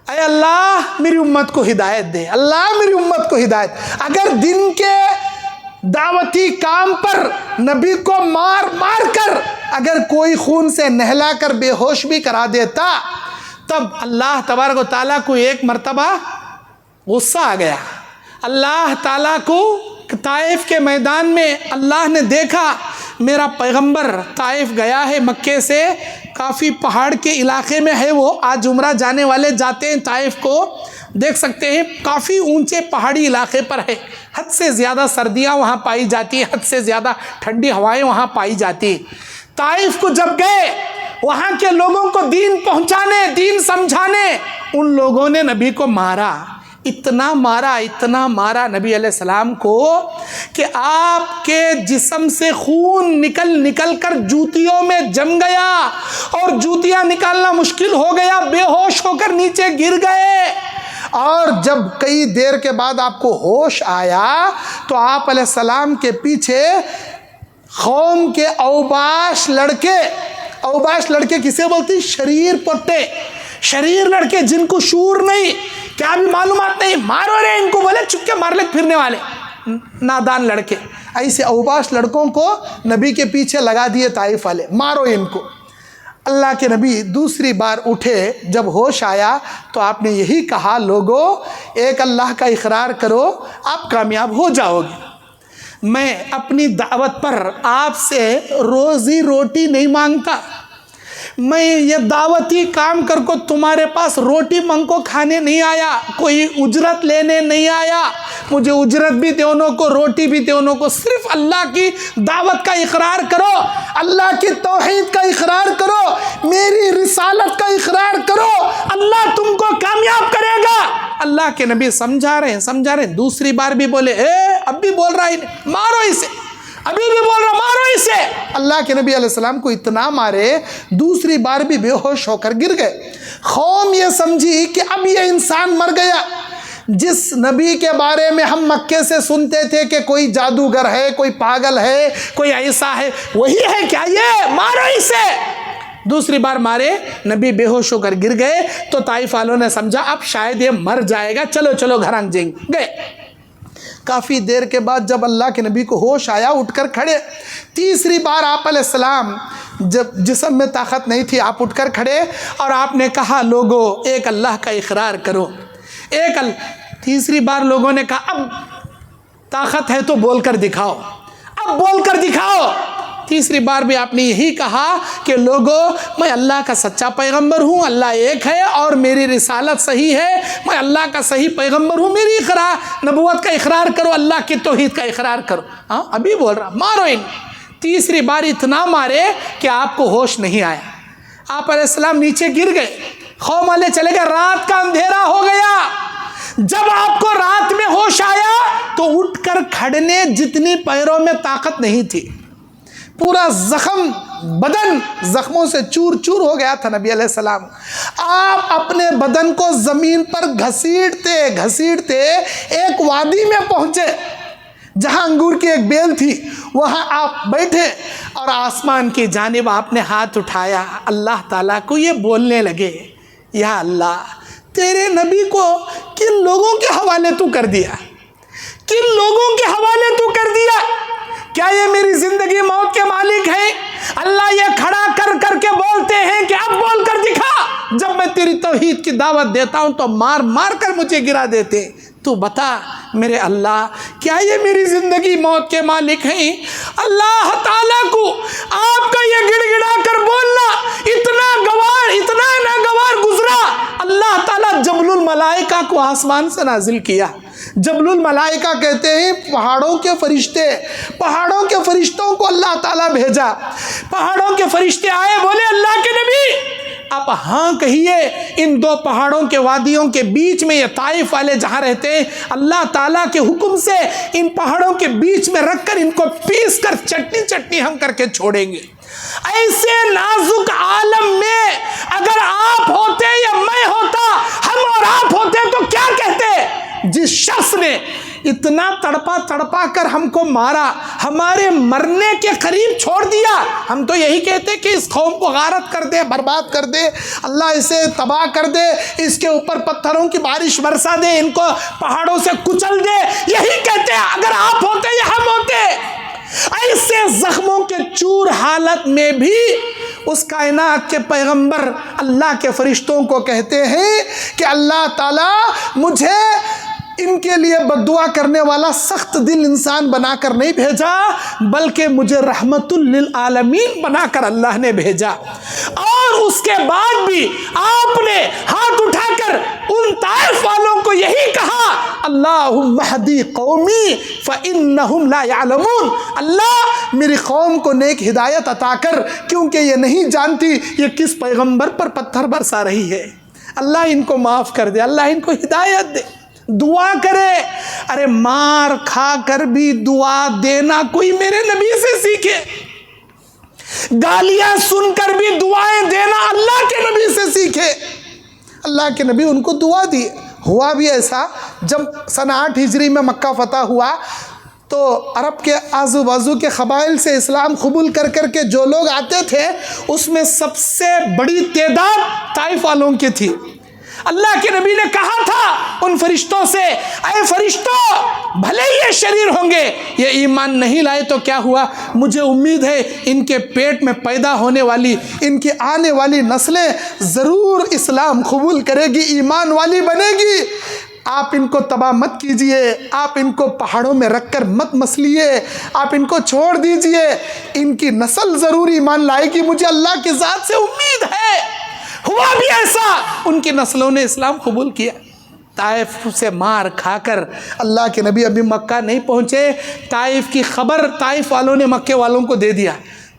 اے اللہ میری امت کو ہدایت دے، اللہ میری امت کو ہدایت. اگر دن کے دعوتی کام پر نبی کو مار مار کر اگر کوئی خون سے نہلا کر بے ہوش بھی کرا دیتا، تب اللہ تبارک و تعالیٰ کو ایک مرتبہ غصہ آ گیا. اللہ تعالیٰ کو طائف کے میدان میں اللہ نے دیکھا میرا پیغمبر طائف گیا ہے، مکے سے کافی پہاڑ کے علاقے میں ہے، وہ آج عمرہ جانے والے جاتے ہیں طائف کو دیکھ سکتے ہیں، کافی اونچے پہاڑی علاقے پر ہے، حد سے زیادہ سردیاں وہاں پائی جاتی ہیں، حد سے زیادہ ٹھنڈی ہوائیں وہاں پائی جاتی. طائف کو جب گئے وہاں کے لوگوں کو دین پہنچانے، دین سمجھانے، ان لوگوں نے نبی کو مارا، اتنا مارا نبی علیہ السلام کو کہ آپ کے جسم سے خون نکل کر جوتیوں میں جم گیا اور جوتیاں نکالنا مشکل ہو گیا، بے ہوش ہو کر نیچے گر گئے. اور جب کئی دیر کے بعد آپ کو ہوش آیا تو آپ علیہ السلام کے پیچھے قوم کے اوباش لڑکے کسے بولتی؟ شریر پٹے، شریر لڑکے جن کو شعور نہیں، کیا بھی معلومات نہیں، مارو رے ان کو، بولے چپکے مار لے پھرنے والے نادان لڑکے، ایسے اوباش لڑکوں کو نبی کے پیچھے لگا دیے طائف والے، مارو ان کو۔ اللہ کے نبی دوسری بار اٹھے، جب ہوش آیا تو آپ نے یہی کہا، لوگو ایک اللہ کا اقرار کرو، آپ کامیاب ہو جاؤ گے۔ میں اپنی دعوت پر آپ سے روزی روٹی نہیں مانگتا، میں یہ دعوتی کام کر کو تمہارے پاس روٹی منگ کو کھانے نہیں آیا، کوئی اجرت لینے نہیں آیا، مجھے اجرت بھی دونوں کو روٹی بھی دونوں کو، صرف اللہ کی دعوت کا اقرار کرو، اللہ کی توحید کا اقرار کرو، میری رسالت کا اقرار کرو، اللہ تم کو کامیاب کرے گا۔ اللہ کے نبی سمجھا رہے ہیں، دوسری بار بھی بولے، اب بھی بول رہا ہے مارو اسے، ابھی بھی بول رہا مارو اسے۔ اللہ کے نبی علیہ السلام کو اتنا مارے، دوسری بار بھی بے ہوش ہو کر گر گئے۔ قوم یہ سمجھی کہ اب یہ انسان مر گیا، جس نبی کے بارے میں ہم مکے سے سنتے تھے کہ کوئی جادوگر ہے، کوئی پاگل ہے، کوئی ایسا ہے، وہی ہے کیا یہ؟ مارو اسے۔ دوسری بار مارے، نبی بے ہوش ہو کر گر گئے تو طائف والوں نے سمجھا اب شاید یہ مر جائے گا، چلو گھران جائیں گے۔ کافی دیر کے بعد جب اللہ کے نبی کو ہوش آیا، اٹھ کر کھڑے۔ تیسری بار آپ علیہ السلام، جب جسم میں طاقت نہیں تھی، آپ اٹھ کر کھڑے اور آپ نے کہا، لوگو ایک اللہ کا اقرار کرو، تیسری بار لوگوں نے کہا، اب طاقت ہے تو بول کر دکھاؤ، اب بول کر دکھاؤ۔ تیسری بار بھی آپ نے یہی کہا کہ لوگو میں اللہ کا سچا پیغمبر ہوں، اللہ ایک ہے اور میری رسالت صحیح ہے، میں اللہ کا صحیح پیغمبر ہوں، میری نبوت کا اقرار کرو، اللہ کی توحید کا اقرار کرو۔ ہاں ابھی بول رہا، مارو ان۔ تیسری بار اتنا مارے کہ آپ کو ہوش نہیں آیا، آپ علیہ السلام نیچے گر گئے، قوم والے چلے گئے، رات کا اندھیرا ہو گیا۔ جب آپ کو رات میں ہوش آیا تو اٹھ کر کھڑنے جتنی پیروں میں طاقت نہیں تھی، پورا بدن زخموں سے چور چور ہو گیا تھا نبی علیہ السلام۔ آپ اپنے بدن کو زمین پر گھسیٹتے ایک وادی میں پہنچے جہاں انگور کی ایک بیل تھی، وہاں آپ بیٹھے اور آسمان کی جانب آپ نے ہاتھ اٹھایا، اللہ تعالیٰ کو یہ بولنے لگے، یا اللہ تیرے نبی کو کن لوگوں کے حوالے تو کر دیا، کن لوگوں کے حوالے تو کر دیا؟ کیا یہ میری زندگی موت کے مالک ہیں؟ اللہ یہ کھڑا کر کے بولتے ہیں کہ اب بول کر دکھا، جب میں تیری توحید کی دعوت دیتا ہوں تو مار کر مجھے گرا دیتے، تو بتا میرے اللہ کیا یہ میری زندگی موت کے مالک ہیں؟ اللہ تعالیٰ کو آپ کا یہ گڑ گڑا کر بولنا اتنا ناگوار گزرا، اللہ تعالیٰ جبل الملائکہ کو آسمان سے نازل کیا۔ جبل الملائکہ کہتے ہیں پہاڑوں کے فرشتوں کو اللہ تعالیٰ بھیجا، پہاڑوں کے فرشتے آئے، بولے اللہ کے نبی آپ ہاں کہیے، ان دو پہاڑوں کے وادیوں کے بیچ میں یہ طائف والے جہاں رہتے ہیں، اللہ تعالیٰ کے حکم سے ان پہاڑوں کے بیچ میں رکھ کر ان کو پیس کر چٹنی ہم کر کے چھوڑیں گے۔ ایسے نازک عالم میں اگر آپ ہوتے یا میں ہوتا، ہم اور آپ ہوتے تو کیا کہتے؟ جس شخص نے اتنا تڑپا کر ہم کو مارا، ہمارے مرنے کے قریب چھوڑ دیا، ہم تو یہی کہتے کہ اس قوم کو غارت کر دے، برباد کر دے، اللہ اسے تباہ کر دے، اس کے اوپر پتھروں کی بارش برسا دے، ان کو پہاڑوں سے کچل دے، یہی کہتے اگر آپ ہوتے یا ہم ہوتے۔ ایسے زخموں کے چور حالت میں بھی اس کائنات کے پیغمبر اللہ کے فرشتوں کو کہتے ہیں کہ اللہ تعالیٰ مجھے ان کے لیے بد دعا کرنے والا سخت دل انسان بنا کر نہیں بھیجا، بلکہ مجھے رحمت للعالمین بنا کر اللہ نے بھیجا۔ اور اس کے بعد بھی آپ نے ہاتھ اٹھا کر ان طائف والوں کو یہی کہا، اللہم اہدی قومی فإنہم لا یعلمون، اللہ میری قوم کو نیک ہدایت عطا کر، کیونکہ یہ نہیں جانتی یہ کس پیغمبر پر پتھر برسا رہی ہے، اللہ ان کو معاف کر دے، اللہ ان کو ہدایت دے۔ دعا کرے، ارے مار کھا کر بھی دعا دینا کوئی میرے نبی سے سیکھے، گالیاں سن کر بھی دعائیں دینا اللہ کے نبی سے سیکھے۔ اللہ کے نبی ان کو دعا دی، ہوا بھی ایسا، جب سن 8 ہجری میں مکہ فتح ہوا تو عرب کے آزو بازو کے قبائل سے اسلام قبول کر کے جو لوگ آتے تھے اس میں سب سے بڑی تعداد طائف والوں کی تھی۔ اللہ کے نبی نے کہا تھا ان فرشتوں سے، اے فرشتوں بھلے یہ شریر ہوں گے، یہ ایمان نہیں لائے تو کیا ہوا، مجھے امید ہے ان کے پیٹ میں پیدا ہونے والی، ان کی آنے والی نسلیں ضرور اسلام قبول کرے گی، ایمان والی بنے گی۔ آپ ان کو تباہ مت کیجئے، آپ ان کو پہاڑوں میں رکھ کر مت مسلیے، آپ ان کو چھوڑ دیجئے، ان کی نسل ضرور ایمان لائے گی، مجھے اللہ کی ذات سے امید ہے۔ ہوا بھی ایسا، ان کی نسلوں نے اسلام قبول کیا۔ طائف سے مار کھا کر اللہ کے نبی ابھی مکہ نہیں پہنچے، طائف کی خبر طائف والوں نے مکے والوں کو دے دیا،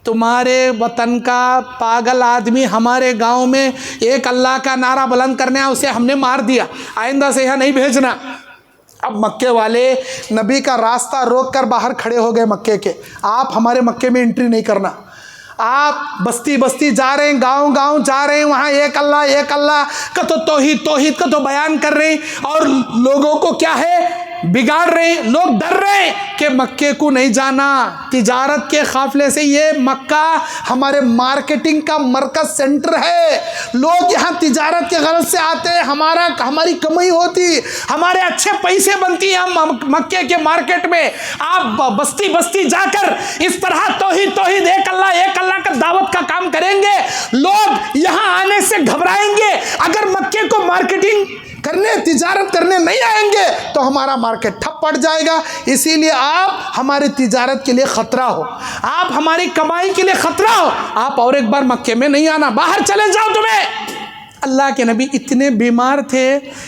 تمہارے وطن کا پاگل آدمی ہمارے گاؤں میں ایک اللہ کا نعرہ بلند کرنے آیا، اسے ہم نے مار دیا، آئندہ سے یہاں نہیں بھیجنا۔ اب مکے والے نبی کا راستہ روک کر باہر کھڑے ہو گئے مکے کے، آپ ہمارے مکے میں انٹری نہیں کرنا۔ آپ بستی بستی جا رہے ہیں، گاؤں گاؤں جا رہے ہیں، وہاں ایک اللہ کا تو توحید کا تو بیان کر رہے ہیں، اور لوگوں کو کیا ہے بگاڑ رہے ہیں۔ لوگ ڈر رہے ہیں کہ مکے کو نہیں جانا، تجارت کے قافلے سے یہ مکہ ہمارے مارکیٹنگ کا مرکز سینٹر ہے، لوگ یہاں تجارت کے غرض سے آتے ہیں، ہماری کمائی ہوتی، ہمارے اچھے پیسے بنتی ہیں ہم مکے کے مارکیٹ میں۔ آپ بستی بستی جا کر اس طرح توحید ایک اللہ کا دعوت کا کام کریں گے، لوگ یہاں آنے سے گھبرائیں گے۔ اگر مکے کو مارکیٹنگ کرنے، تجارت کرنے نہیں آئیں گے تو ہمارا مارکیٹ ٹھپ پڑ جائے گا، اسی لیے آپ ہماری تجارت کے لیے خطرہ ہو، آپ ہماری کمائی کے لیے خطرہ ہو، آپ اور ایک بار مکے میں نہیں آنا، باہر چلے جاؤ تمہیں۔ اللہ کے نبی اتنے بیمار تھے،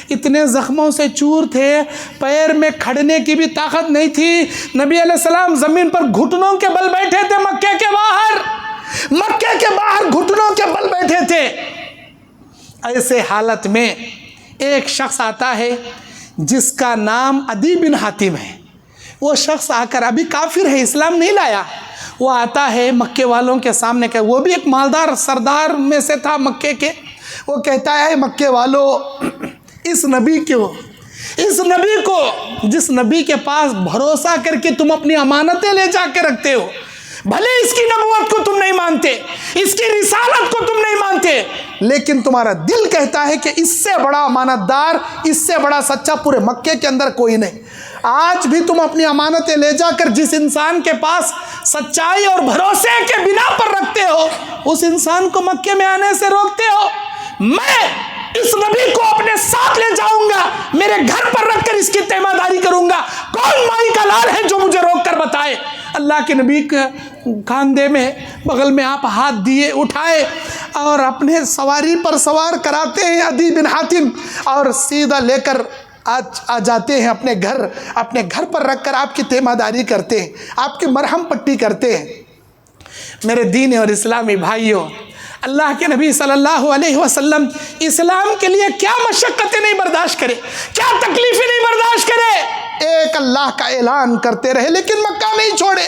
اتنے زخموں سے چور تھے، پیر میں کھڑنے کی بھی طاقت نہیں تھی، نبی علیہ السلام زمین پر گھٹنوں کے بل بیٹھے تھے، مکے کے باہر گھٹنوں کے بل بیٹھے تھے۔ ایسے حالت میں ایک شخص آتا ہے جس کا نام عدی بن حاتم ہے، وہ شخص آ کر ابھی کافر ہے، اسلام نہیں لایا، وہ آتا ہے مکے والوں کے سامنے، کہ وہ بھی ایک مالدار سردار میں سے تھا مکے کے، وہ کہتا ہے مکے والو، اس نبی کو جس نبی کے پاس بھروسہ کر کے تم اپنی امانتیں لے جا کے رکھتے ہو، بھلے اس کی نبوت کو تم نہیں مانتے، اس کی رسالت کو تم نہیں مانتے، لیکن تمہارا دل کہتا ہے کہ اس سے بڑا امانت دار، اس سے بڑا سچا پورے مکے کے اندر کوئی نہیں۔ آج بھی تم اپنی امانتیں لے جا کر جس انسان کے پاس سچائی اور بھروسے کے بنا پر رکھتے ہو، اس انسان کو مکے میں آنے سے روکتے ہو۔ میں اس نبی کو اپنے ساتھ لے جاؤں گا، میرے گھر پر رکھ کر اس کی تیمارداری کروں گا، کون مائی کا لال ہے جو مجھے روک کر بتائے۔ اللہ کے نبی کے کاندھے میں بغل میں آپ ہاتھ دیے، اٹھائے اور اپنے سواری پر سوار کراتے ہیں عدی بن حاتم، اور سیدھا لے کر آ جاتے ہیں اپنے گھر پر رکھ کر آپ کی تیمارداری کرتے ہیں، آپ کی مرہم پٹی کرتے ہیں۔ میرے دین اور اسلامی بھائیوں، اللہ کے نبی صلی اللہ علیہ وسلم اسلام کے لیے کیا مشقتیں نہیں برداشت کرے، کیا تکلیفیں نہیں برداشت کرے، ایک اللہ کا اعلان کرتے رہے، لیکن مکہ نہیں چھوڑے۔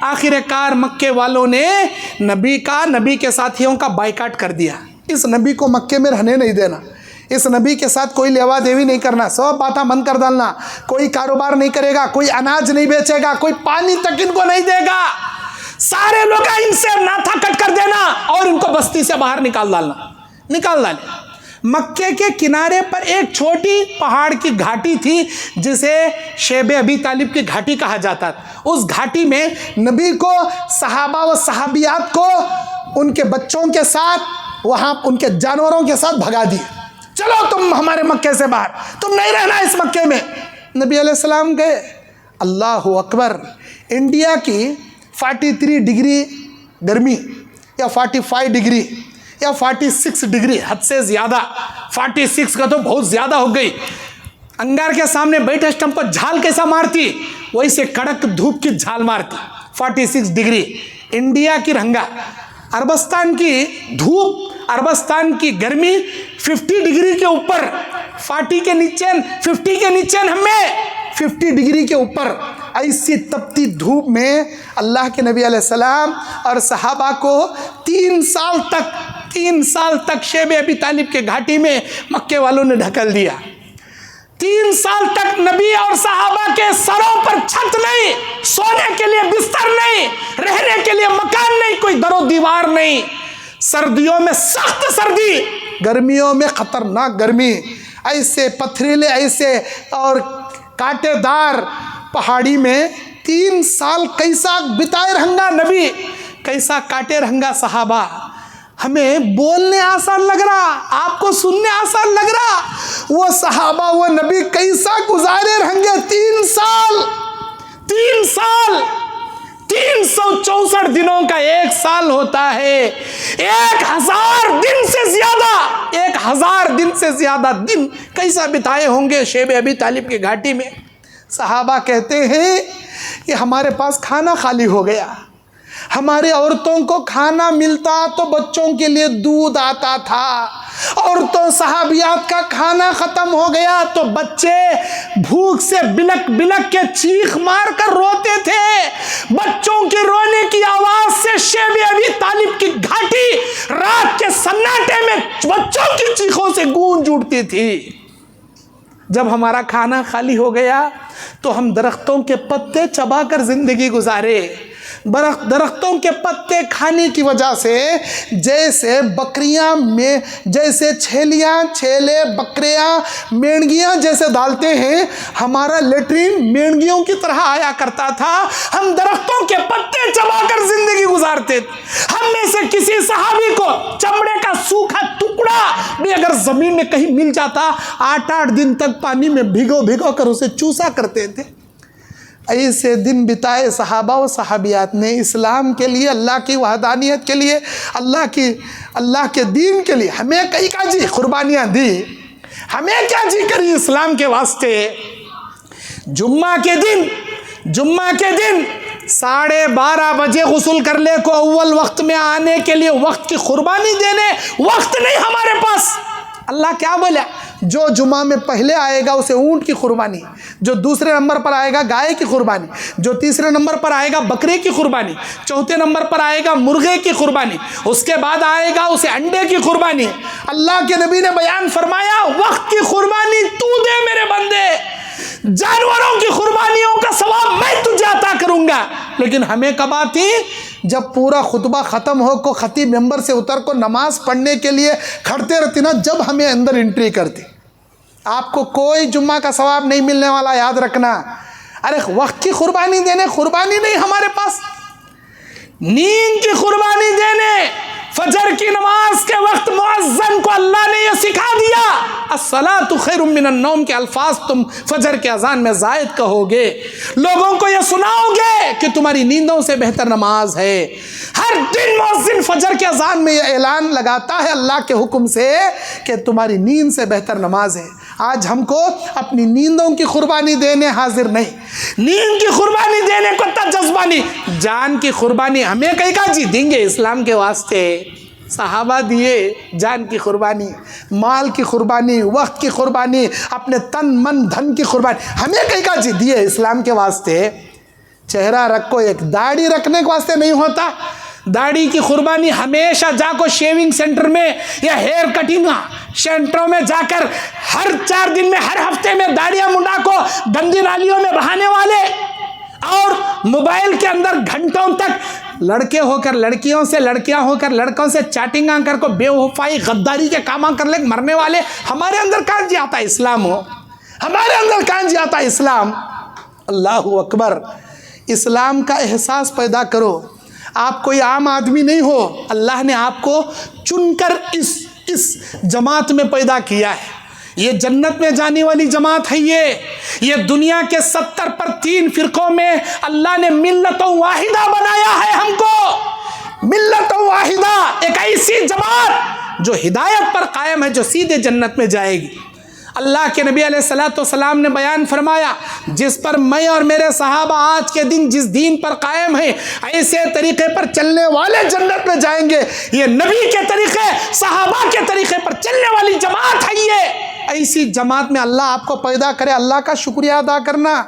آخر کار مکے والوں نے نبی کے ساتھیوں کا بائیکاٹ کر دیا، اس نبی کو مکے میں رہنے نہیں دینا، اس نبی کے ساتھ کوئی لیوا دیوی نہیں کرنا، سب باتیں بند کر ڈالنا، کوئی کاروبار نہیں کرے گا، کوئی اناج نہیں بیچے گا، کوئی پانی تک ان کو نہیں دے گا، سارے لوگ ان سے ناتا کٹ کر دینا اور ان کو بستی سے باہر نکال ڈالے۔ مکے کے کنارے پر ایک چھوٹی پہاڑ کی گھاٹی تھی جسے شیب ابی طالب کی گھاٹی کہا جاتا تھا، اس گھاٹی میں نبی کو، صحابہ و صحابیات کو ان کے بچوں کے ساتھ، وہاں ان کے جانوروں کے ساتھ بھگا دیے، چلو تم ہمارے مکے سے باہر، تم نہیں رہنا اس مکے میں۔ نبی علیہ السلام گئے، اللہ اکبر، انڈیا کی 43 ڈگری گرمی یا 45 ڈگری یا 46 ڈگری، حد سے زیادہ، 46 کا تو بہت زیادہ ہو گئی، انگار کے سامنے بیٹھے اسٹمپ پر جھال کیسا مارتی، ویسے کڑک دھوپ کی جھال مارتی، 46 ڈگری انڈیا کی رنگا، عربستان کی دھوپ، عربستان کی گرمی 50 ڈگری کے اوپر، 50 کے نیچے ہمیں 50 ڈگری کے اوپر، ایسی تپتی دھوپ میں اللہ کے نبی علیہ السلام اور صحابہ کو 3 سال تک 3 سال تک شیب ابی طالب کے گھاٹی میں مکے والوں نے ڈھکل دیا. 3 سال تک نبی اور صحابہ کے سروں پر چھت نہیں, سونے کے لیے بستر نہیں, رہنے کے لیے مکان نہیں, کوئی در و دیوار نہیں. سردیوں میں سخت سردی, گرمیوں میں خطرناک گرمی, ایسے پتھریلے ایسے اور کانٹے دار پہاڑی میں 3 سال کیسا بتائے رہنگا نبی, کیسا کاٹے رہنگا صحابہ. ہمیں بولنے آسان لگ رہا, آپ کو سننے آسان لگ رہا, وہ صحابہ وہ نبی کیسا گزارے رہنگے 3 سال. 3 سال 364 دنوں کا 1 سال ہوتا ہے. 1000 دن سے زیادہ, 1000 دن سے زیادہ دن کیسا بتائے ہوں گے شیب ابی طالب کے گھاٹی میں. صحابہ کہتے ہیں کہ ہمارے پاس کھانا خالی ہو گیا, ہماری عورتوں کو کھانا ملتا تو بچوں کے لیے دودھ آتا تھا, عورتوں صحابیات کا کھانا ختم ہو گیا تو بچے بھوک سے بلک بلک کے چیخ مار کر روتے تھے. بچوں کے رونے کی آواز سے شیب ابی طالب کی گھاٹی رات کے سناٹے میں بچوں کی چیخوں سے گونج اٹھتی تھی. جب ہمارا کھانا خالی ہو گیا تو ہم درختوں کے پتے چبا کر زندگی گزارے. درختوں کے پتے کھانے کی وجہ سے جیسے بکریاں میں جیسے چھیلیاں چھیلے بکریاں مینڈگیاں جیسے ڈالتے ہیں, ہمارا لیٹرین مینڈگیوں کی طرح آیا کرتا تھا. ہم درختوں کے پتے چبا کر زندگی گزارتے تھے. ہم میں سے کسی صحابی کو چمڑے کا سوکھا ٹکڑا بھی اگر زمین میں کہیں مل جاتا 8 دن تک پانی میں بھگو کر اسے چوسا کرتے تھے. ایسے دن بتائے صحابہ و صحابیات نے اسلام کے لیے, اللہ کی وحدانیت کے لیے, اللہ کے دین کے لیے. ہمیں کئی کا جی قربانیاں دی, ہمیں کیا جی کری اسلام کے واسطے. جمعہ کے دن 12:30 بجے غسل کر لے کو اول وقت میں آنے کے لیے وقت کی قربانی دینے وقت نہیں ہمارے پاس. اللہ کیا بولا, جو جمعہ میں پہلے آئے گا اسے اونٹ کی قربانی, جو دوسرے نمبر پر آئے گا گائے کی قربانی, جو تیسرے نمبر پر آئے گا بکرے کی قربانی, چوتھے نمبر پر آئے گا مرغے کی قربانی, اس کے بعد آئے گا اسے انڈے کی قربانی. اللہ کے نبی نے بیان فرمایا وقت کی قربانی تو دے میرے بندے, جانوروں کی قربانیوں کا ثواب میں تجھے عطا کروں گا. لیکن ہمیں کب آتی, جب پورا خطبہ ختم ہو کو خطیب ممبر سے اتر کو نماز پڑھنے کے لیے کھڑتے رہتی نا, جب ہمیں اندر انٹری کرتی. آپ کو کوئی جمعہ کا ثواب نہیں ملنے والا, یاد رکھنا. ارے وقت کی قربانی دینے قربانی نہیں ہمارے پاس, نیند کی قربانی دینے. فجر کی نماز کے وقت مؤذن کو اللہ نے یہ سکھا دیا, الصلاۃ خیر من النوم کے الفاظ تم فجر کے اذان میں زائد کہو گے, لوگوں کو یہ سناؤ گے کہ تمہاری نیندوں سے بہتر نماز ہے. ہر دن مؤذن فجر کے اذان میں یہ اعلان لگاتا ہے اللہ کے حکم سے کہ تمہاری نیند سے بہتر نماز ہے. آج ہم کو اپنی نیندوں کی قربانی دینے حاضر نہیں, نیند کی قربانی دینے کو جذبہ نہیں, جان کی قربانی ہمیں کہیں کا جی دیں گے اسلام کے واسطے. صحابہ دیے جان کی قربانی, مال کی قربانی, وقت کی قربانی, اپنے تن من دھن کی قربانی, ہمیں کہیں کا جی دیے اسلام کے واسطے. چہرہ رکھو, ایک داڑھی رکھنے کے واسطے نہیں ہوتا. داڑھی کی قربانی ہمیشہ جا کو شیونگ سینٹر میں یا ہیئر کٹنگ سینٹروں میں جا کر ہر 4 دن میں ہر ہفتے میں داڑیاں منڈا کو گندی نالیوں میں بہانے والے, اور موبائل کے اندر گھنٹوں تک لڑکے ہو کر لڑکیوں سے, لڑکیاں ہو کر لڑکوں سے چیٹنگ کر کو بے وفائی غداری کے کام کر لے مرنے والے. ہمارے اندر کہاں جی آتا اسلام ہو, ہمارے اندر کہاں جی آتا اسلام. اللہ اکبر. اسلام کا احساس پیدا کرو. آپ کوئی عام آدمی نہیں ہو, اللہ نے آپ کو چن کر اس جماعت میں پیدا کیا ہے. یہ جنت میں جانے والی جماعت ہے. یہ دنیا کے 70 پر 3 فرقوں میں اللہ نے ملت واحدہ بنایا ہے ہم کو. ملت واحدہ, ایک ایسی جماعت جو ہدایت پر قائم ہے, جو سیدھے جنت میں جائے گی. اللہ کے نبی علیہ الصلوۃ والسلام نے بیان فرمایا, جس پر میں اور میرے صحابہ آج کے دن جس دین پر قائم ہیں, ایسے طریقے پر چلنے والے جنت میں جائیں گے. یہ نبی کے طریقے, صحابہ کے طریقے پر چلنے والی جماعت ہے. یہ ایسی جماعت میں اللہ آپ کو پیدا کرے, اللہ کا شکریہ ادا کرنا.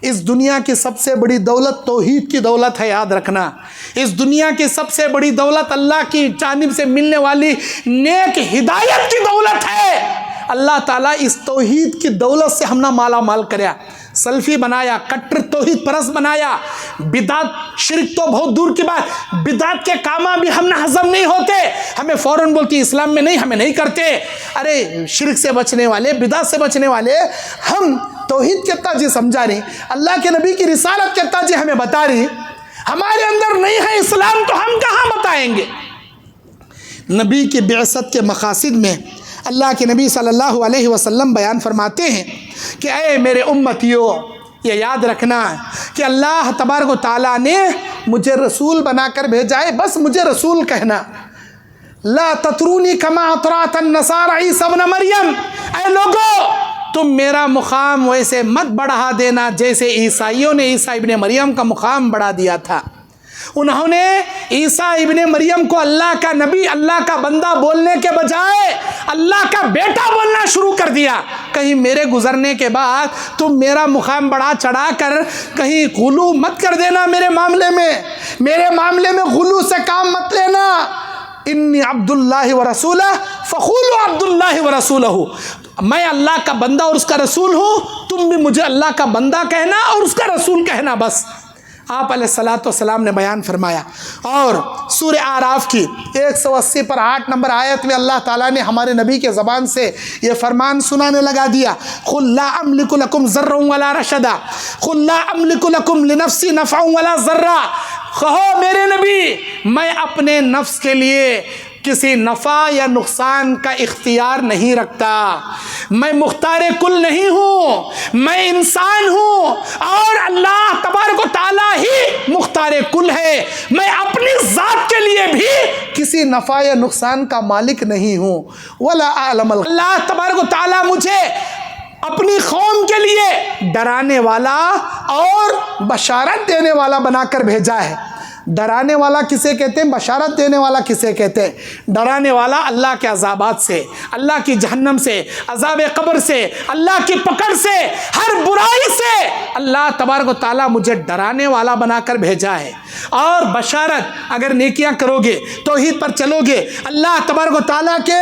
اس دنیا کی سب سے بڑی دولت توحید کی دولت ہے، یاد رکھنا۔ اس دنیا کی سب سے بڑی دولت اللہ کی جانب سے ملنے والی نیک ہدایت کی دولت ہے۔ اللہ تعالیٰ اس توحید کی دولت سے ہم نہ مالا مال کریا، سلفی بنایا، کٹر توحید پرست بنایا، بدعت شرک تو بہت دور کی بات، بدعت کے کاماں بھی ہم نہ ہضم نہیں ہوتے، ہمیں فوراً بولتی اسلام میں نہیں، ہمیں نہیں کرتے۔ ارے شرک سے بچنے والے، بدعت سے بچنے والے، ہم توحید کے تاجی سمجھا رہی، اللہ کے نبی کی رسالت کے تاجی ہمیں بتا رہی، ہمارے اندر نہیں ہے اسلام تو ہم کہاں بتائیں گے؟ نبی کی بعثت کے مقاصد میں اللہ کے نبی صلی اللہ علیہ وسلم بیان فرماتے ہیں کہ اے میرے امتیوں، یہ یاد رکھنا کہ اللہ تبارک و تعالیٰ نے مجھے رسول بنا کر بھیجا ہے، بس مجھے رسول کہنا۔ لا تطرونی کما اطرات النصارى عیسی ابن مریم، اے لوگو تم میرا مقام ویسے مت بڑھا دینا جیسے عیسائیوں نے عیسی ابن مریم کا مقام بڑھا دیا تھا۔ انہوں نے عیسی ابن مریم کو اللہ کا نبی، اللہ کا بندہ بولنے کے بجائے اللہ کا بیٹا بولنا شروع کر دیا۔ کہیں میرے گزرنے کے بعد تم میرا مقام بڑھا چڑھا کر کہیں غلو مت کر دینا میرے معاملے میں غلو سے کام مت لینا۔ انی عبداللہ و رسولہ فقولوا عبداللہ و رسولہ، میں اللہ کا بندہ اور اس کا رسول ہوں، تم بھی مجھے اللہ کا بندہ کہنا اور اس کا رسول کہنا بس۔ آپ علیہ السلام نے بیان فرمایا۔ اور سورہ اعراف کی 180 پر 8 نمبر آیت میں اللہ تعالیٰ نے ہمارے نبی کے زبان سے یہ فرمان سنانے لگا دیا، قل لا املک لکم ضرا ولا رشدا، قل لا املک لکم لنفسی نفعا ولا ضرا، کہو میرے نبی میں اپنے نفس کے لیے کسی نفع یا نقصان کا اختیار نہیں رکھتا، میں مختار کل نہیں ہوں، میں انسان ہوں اور اللہ تبارک و تعالیٰ ہی مختار کل ہے، میں اپنی ذات کے لیے بھی کسی نفع یا نقصان کا مالک نہیں ہوں۔ ولا اعلم، اللہ تبارک و تعالیٰ مجھے اپنی قوم کے لیے ڈرانے والا اور بشارت دینے والا بنا کر بھیجا ہے۔ ڈرانے والا کسے کہتے ہیں؟ بشارت دینے والا کسے کہتے ہیں؟ ڈرانے والا اللہ کے عذابات سے، اللہ کی جہنم سے، عذاب قبر سے، اللہ کی پکڑ سے، ہر برائی سے اللہ تبارک و تعالیٰ مجھے ڈرانے والا بنا کر بھیجا ہے۔ اور بشارت، اگر نیکیاں کرو گے، توحید پر چلو گے، اللہ تبارک و تعالیٰ کے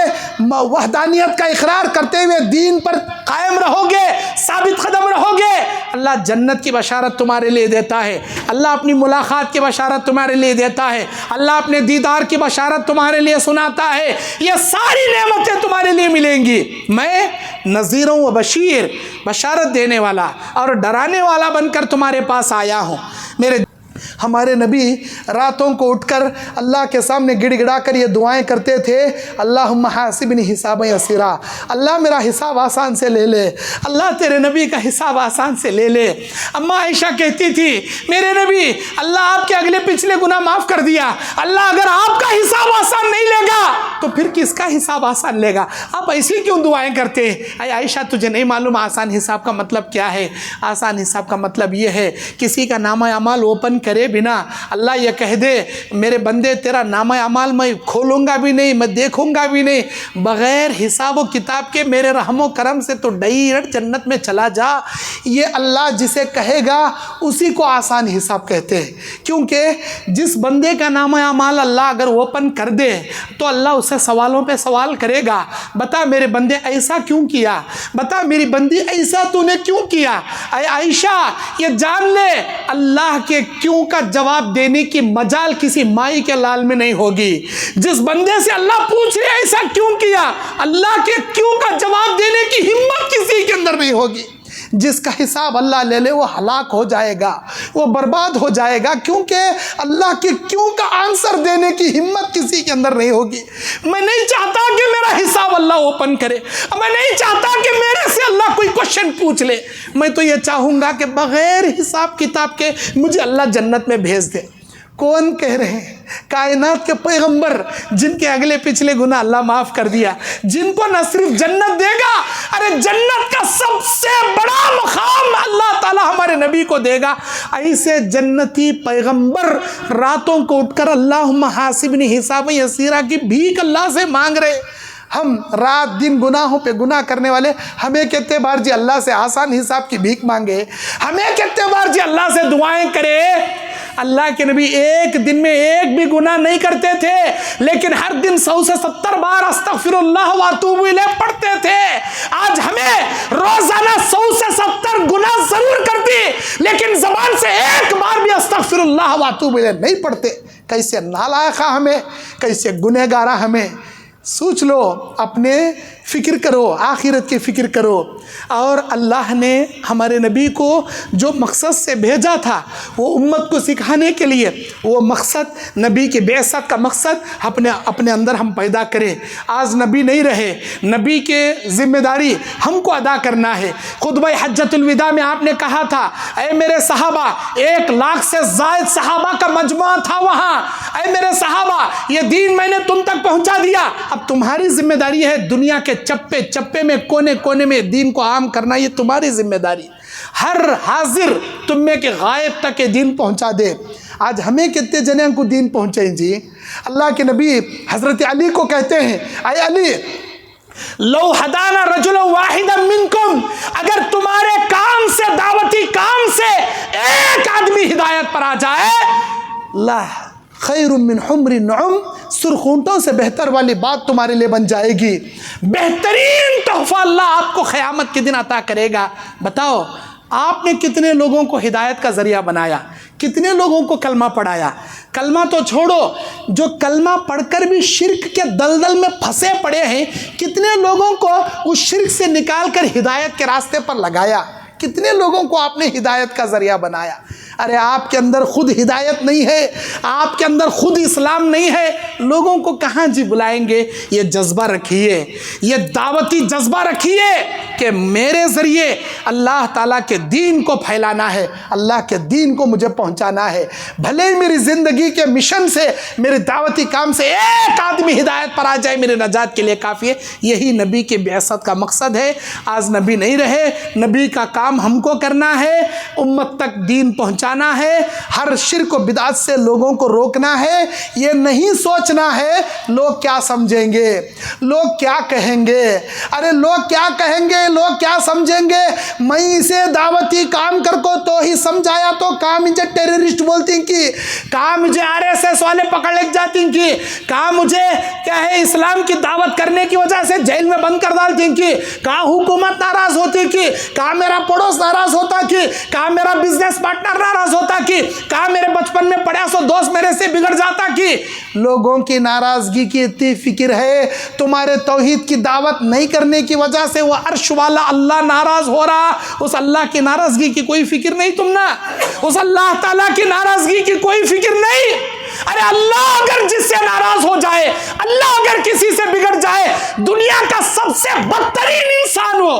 وحدانیت کا اقرار کرتے ہوئے دین پر قائم رہو گے، ثابت قدم رہو گے، اللہ جنت کی بشارت تمہارے لیے دیتا ہے، اللہ اپنی ملاقات کی بشارت تمہارے لیے دیتا ہے، اللہ اپنے دیدار کی بشارت تمہارے لیے سناتا ہے، یہ ساری نعمتیں تمہارے لیے ملیں گی۔ میں نذیر و بشیر، بشارت دینے والا اور ڈرانے والا بن کر تمہارے پاس آیا ہوں۔ ہمارے نبی راتوں کو اٹھ کر اللہ کے سامنے گڑ گڑا کر یہ دعائیں کرتے تھے، اللہم حاسبنی حسابا یسیرا، اللہ میرا حساب آسان سے لے لے، اللہ تیرے نبی کا حساب آسان سے لے لے۔ اماں عائشہ کہتی تھی، میرے نبی اللہ آپ کے اگلے پچھلے گناہ معاف کر دیا، اللہ اگر آپ کا حساب آسان نہیں لے گا تو پھر کس کا حساب آسان لے گا؟ آپ ایسی کیوں دعائیں کرتے ہیں؟ اے عائشہ تجھے نہیں معلوم آسان حساب کا مطلب کیا ہے؟ آسان حساب کا مطلب یہ ہے کسی کا نامہ اعمال اوپن کرے بنا اللہ یہ کہہ دے میرے بندے تیرا نامہ اعمال میں کھولوں گا بھی نہیں، میں دیکھوں گا بھی نہیں، بغیر حساب و کتاب کے میرے رحم و کرم سے تو ڈائریکٹ جنت میں چلا جا، یہ اللہ جسے کہے گا اسی کو آسان حساب کہتے ہیں۔ کیونکہ جس بندے کا نامہ اعمال اللہ اگر اوپن کر دے تو اللہ اسے سوالوں پہ سوال کرے گا، بتا میرے بندے ایسا کیوں کیا، بتا میری بندی ایسا تو نے کیوں کیا؟ اے عائشہ یہ جان لے اللہ کے کیوں کا جواب دینے کی مجال کسی مائی کے لال میں نہیں ہوگی۔ جس بندے سے اللہ پوچھ رہے ایسا کیوں کیا، اللہ کے کیوں کا جواب دینے کی ہمت کسی کے اندر نہیں ہوگی۔ جس کا حساب اللہ لے لے وہ ہلاک ہو جائے گا، وہ برباد ہو جائے گا، کیونکہ اللہ کے کیوں کا آنسر دینے کی ہمت کسی کے اندر نہیں ہوگی۔ میں نہیں چاہتا کہ میرا حساب اللہ اوپن کرے، میں نہیں چاہتا کہ میرے سے اللہ کوئی کوشچن پوچھ لے، میں تو یہ چاہوں گا کہ بغیر حساب کتاب کے مجھے اللہ جنت میں بھیج دے۔ کون کہہ رہے ہیں؟ کائنات کے پیغمبر جن کے اگلے پچھلے گناہ اللہ معاف کر دیا، جن کو نہ صرف جنت دے گا، ارے جنت کا سب سے بڑا مقام اللہ تعالیٰ ہمارے نبی کو دے گا۔ ایسے جنتی پیغمبر راتوں کو اٹھ کر اللہم حاسبنی حسابا یسیرا کی بھیک اللہ سے مانگ رہے۔ ہم رات دن گناہوں پہ گناہ کرنے والے، ہمیں کتنے بار جی اللہ سے آسان حساب کی بھیک مانگے، ہمیں کتنے بار جی اللہ سے دعائیں کرے۔ اللہ کے نبی ایک دن میں ایک بھی گناہ نہیں کرتے تھے، لیکن ہر دن 100 سے 70 بار استغفر اللہ واتوب الیہ پڑھتے تھے۔ آج ہمیں روزانہ 100 سے 70 گناہ ضرور کرتی، لیکن زبان سے ایک بار بھی استغفر اللہ واتوب الیہ نہیں پڑھتے۔ کیسے نالائقہ ہمیں، کیسے گنہگارہ ہمیں۔ سوچ لو، اپنے فکر کرو، آخرت کی فکر کرو۔ اور اللہ نے ہمارے نبی کو جو مقصد سے بھیجا تھا وہ امت کو سکھانے کے لیے، وہ مقصد نبی کے بعثت کا مقصد اپنے اندر ہم پیدا کریں۔ آج نبی نہیں رہے، نبی کے ذمہ داری ہم کو ادا کرنا ہے۔ خطبہ حجۃ الوداع میں آپ نے کہا تھا، اے میرے صحابہ، 1 لاکھ سے زائد صحابہ کا مجموعہ تھا وہاں، اے میرے صحابہ یہ دین میں نے تم تک پہنچا دیا، اب تمہاری ذمہ داری ہے دنیا کے چپے چپے میں، کونے کونے میں دین کو عام کرنا، یہ تمہاری ذمہ داری۔ ہر حاضر تم میں کہ غائب تک یہ دین پہنچا دے۔ آج ہمیں کتنے جنے کو دین پہنچائیں جی؟ اللہ کے نبی حضرت علی کو کہتے ہیں، اے علی، لو ہدانا رجل واحدا منکم، اگر تمہارے کام سے، دعوتی کام سے ایک آدمی ہدایت پر آ جائے، اللہ خیر من حمر النعم، سرخ اونٹوں سے بہتر والی بات تمہارے لیے بن جائے گی۔ بہترین تحفہ اللہ آپ کو قیامت کے دن عطا کرے گا۔ بتاؤ آپ نے کتنے لوگوں کو ہدایت کا ذریعہ بنایا، کتنے لوگوں کو کلمہ پڑھایا۔ کلمہ تو چھوڑو، جو کلمہ پڑھ کر بھی شرک کے دلدل میں پھنسے پڑے ہیں، کتنے لوگوں کو اس شرک سے نکال کر ہدایت کے راستے پر لگایا، کتنے لوگوں کو آپ نے ہدایت کا ذریعہ بنایا۔ ارے آپ کے اندر خود ہدایت نہیں ہے، آپ کے اندر خود اسلام نہیں ہے، لوگوں کو کہاں جی بلائیں گے؟ یہ جذبہ رکھیے، یہ دعوتی جذبہ رکھیے کہ میرے ذریعے اللہ تعالیٰ کے دین کو پھیلانا ہے، اللہ کے دین کو مجھے پہنچانا ہے۔ بھلے ہی میری زندگی کے مشن سے، میرے دعوتی کام سے ایک آدمی ہدایت پر آ جائے، میرے نجات کے لیے کافی ہے۔ یہی نبی کے بعثت کا مقصد ہے۔ آج نبی نہیں رہے، نبی کا کام ہم کو کرنا ہے، امت تک دین پہنچانا ہے، ہر شرک و بدعت سے لوگوں کو روکنا ہے۔ یہ نہیں سوچنا ہے لوگ کیا سمجھیں گے، لوگ کیا کہیں گے، ارے لوگ کیا کہیں گے، لوگ کیا سمجھیں گے۔ میں اسے دعوتی کام کر کو تو ہی سمجھایا تو کام مجھے ٹیررسٹ بولتی کی، کام مجھے RSS والے پکڑ لے جاتی کی، کام مجھے کیا ہے اسلام کی دعوت کرنے کی وجہ سے جیل میں بند کر ڈالتی کی، کہاں حکومت ناراض ہوتی کی، کہاں میرا پڑوس ناراض ہوتا کی، کہاں میرا بزنس پارٹنر ناراض ہوتا کی، کہاں میرے بچپن میں پڑھا سو دوست میرے سے بگڑ جاتا کی۔ لوگوں کی ناراضگی کی اتنی فکر ہے، تمہارے توحید کی دعوت نہیں کرنے کی وجہ سے وہ عرش والا اللہ ناراض ہو رہا، اس اللہ کی ناراضگی کی کوئی فکر نہیں تم نا، اس اللہ تعالیٰ کی ناراضگی کی کوئی فکر نہیں۔ ارے اللہ اگر جس سے ناراض ہو جائے، اللہ اگر کسی سے بگڑ جائے، دنیا کا سب سے بدترین انسان ہو،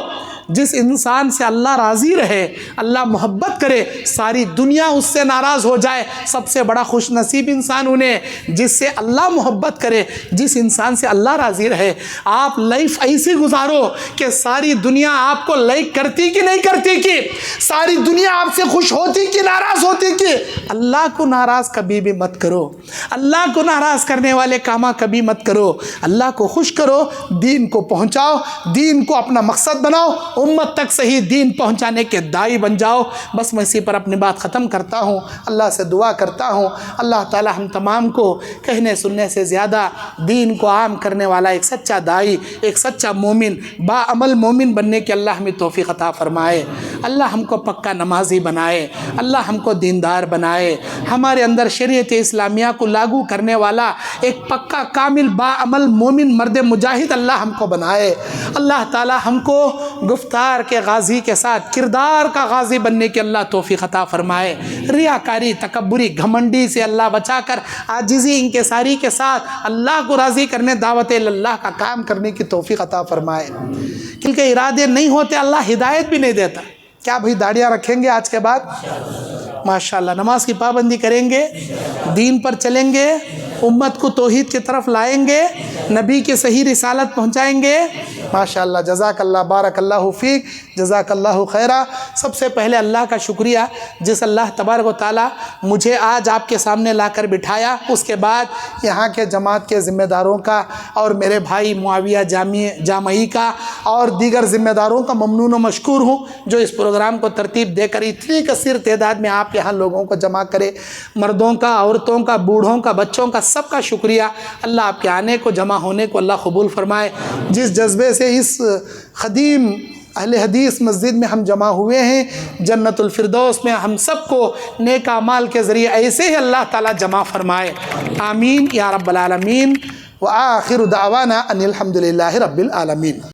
جس انسان سے اللہ راضی رہے، اللہ محبت کرے، ساری دنیا اس سے ناراض ہو جائے، سب سے بڑا خوش نصیب انسان انہیں جس سے اللہ محبت کرے، جس انسان سے اللہ راضی رہے۔ آپ لائف ایسی گزارو کہ ساری دنیا آپ کو لائک کرتی کہ نہیں کرتی کی، ساری دنیا آپ سے خوش ہوتی کہ ناراض ہوتی کی۔ اللہ کو ناراض کبھی بھی مت کرو، اللہ کو ناراض کرنے والے کامہ کبھی مت کرو، اللہ کو خوش کرو، دین کو پہنچاؤ، دین کو اپنا مقصد بناؤ، امت تک صحیح دین پہنچانے کے داعی بن جاؤ۔ بس میں اسی پر اپنی بات ختم کرتا ہوں، اللہ سے دعا کرتا ہوں اللہ تعالی ہم تمام کو کہنے سننے سے زیادہ دین کو عام کرنے والا ایک سچا داعی، ایک سچا مومن، باعمل مومن بننے کے اللہ ہمیں توفیق عطا فرمائے۔ اللہ ہم کو پکا نمازی بنائے، اللہ ہم کو دیندار بنائے، ہمارے اندر شریعت اسلامیہ کو لاگو کرنے والا ایک پکا کامل باعمل مومن مرد مجاہد اللہ ہم کو بنائے۔ اللہ تعالی ہم کو گفتار کے غازی کے ساتھ کردار کا غازی بننے کی اللہ توفیق عطا فرمائے۔ ریاکاری، تکبری، گھمنڈی سے اللہ بچا کر عاجزی انکساری کے ساتھ اللہ کو راضی کرنے، دعوت اللہ کا کام کرنے کی توفیق عطا فرمائے۔ کل کے ارادے نہیں ہوتے اللہ ہدایت بھی نہیں دیتا۔ کیا بھئی داڑیاں رکھیں گے آج کے بعد؟ ماشاءاللہ نماز کی پابندی کریں گے، دین پر چلیں گے، امت کو توحید کی طرف لائیں گے، نبی کی صحیح رسالت پہنچائیں گے۔ ماشاءاللہ، جزاک اللہ، بارک اللہ فیک، جزاک اللہ خیرہ۔ سب سے پہلے اللہ کا شکریہ جس اللہ تبارک و تعالیٰ مجھے آج آپ کے سامنے لا کر بٹھایا، اس کے بعد یہاں کے جماعت کے ذمہ داروں کا اور میرے بھائی معاویہ جامعی کا اور دیگر ذمہ داروں کا ممنون و مشکور ہوں جو اس پروگرام کو ترتیب دے کر اتنی کثیر تعداد میں آپ یہاں لوگوں کو جمع کرے، مردوں کا، عورتوں کا، بوڑھوں کا، بچوں کا، سب کا شکریہ۔ اللہ آپ کے آنے کو، جمع ہونے کو اللہ قبول فرمائے۔ جس جذبے سے اس قدیم اہل حدیث مسجد میں ہم جمع ہوئے ہیں، جنت الفردوس میں ہم سب کو نیک اعمال کے ذریعے ایسے ہی اللہ تعالیٰ جمع فرمائے، آمین یا رب العالمین۔ وآخر دعوانا ان الحمد للہ رب العالمین۔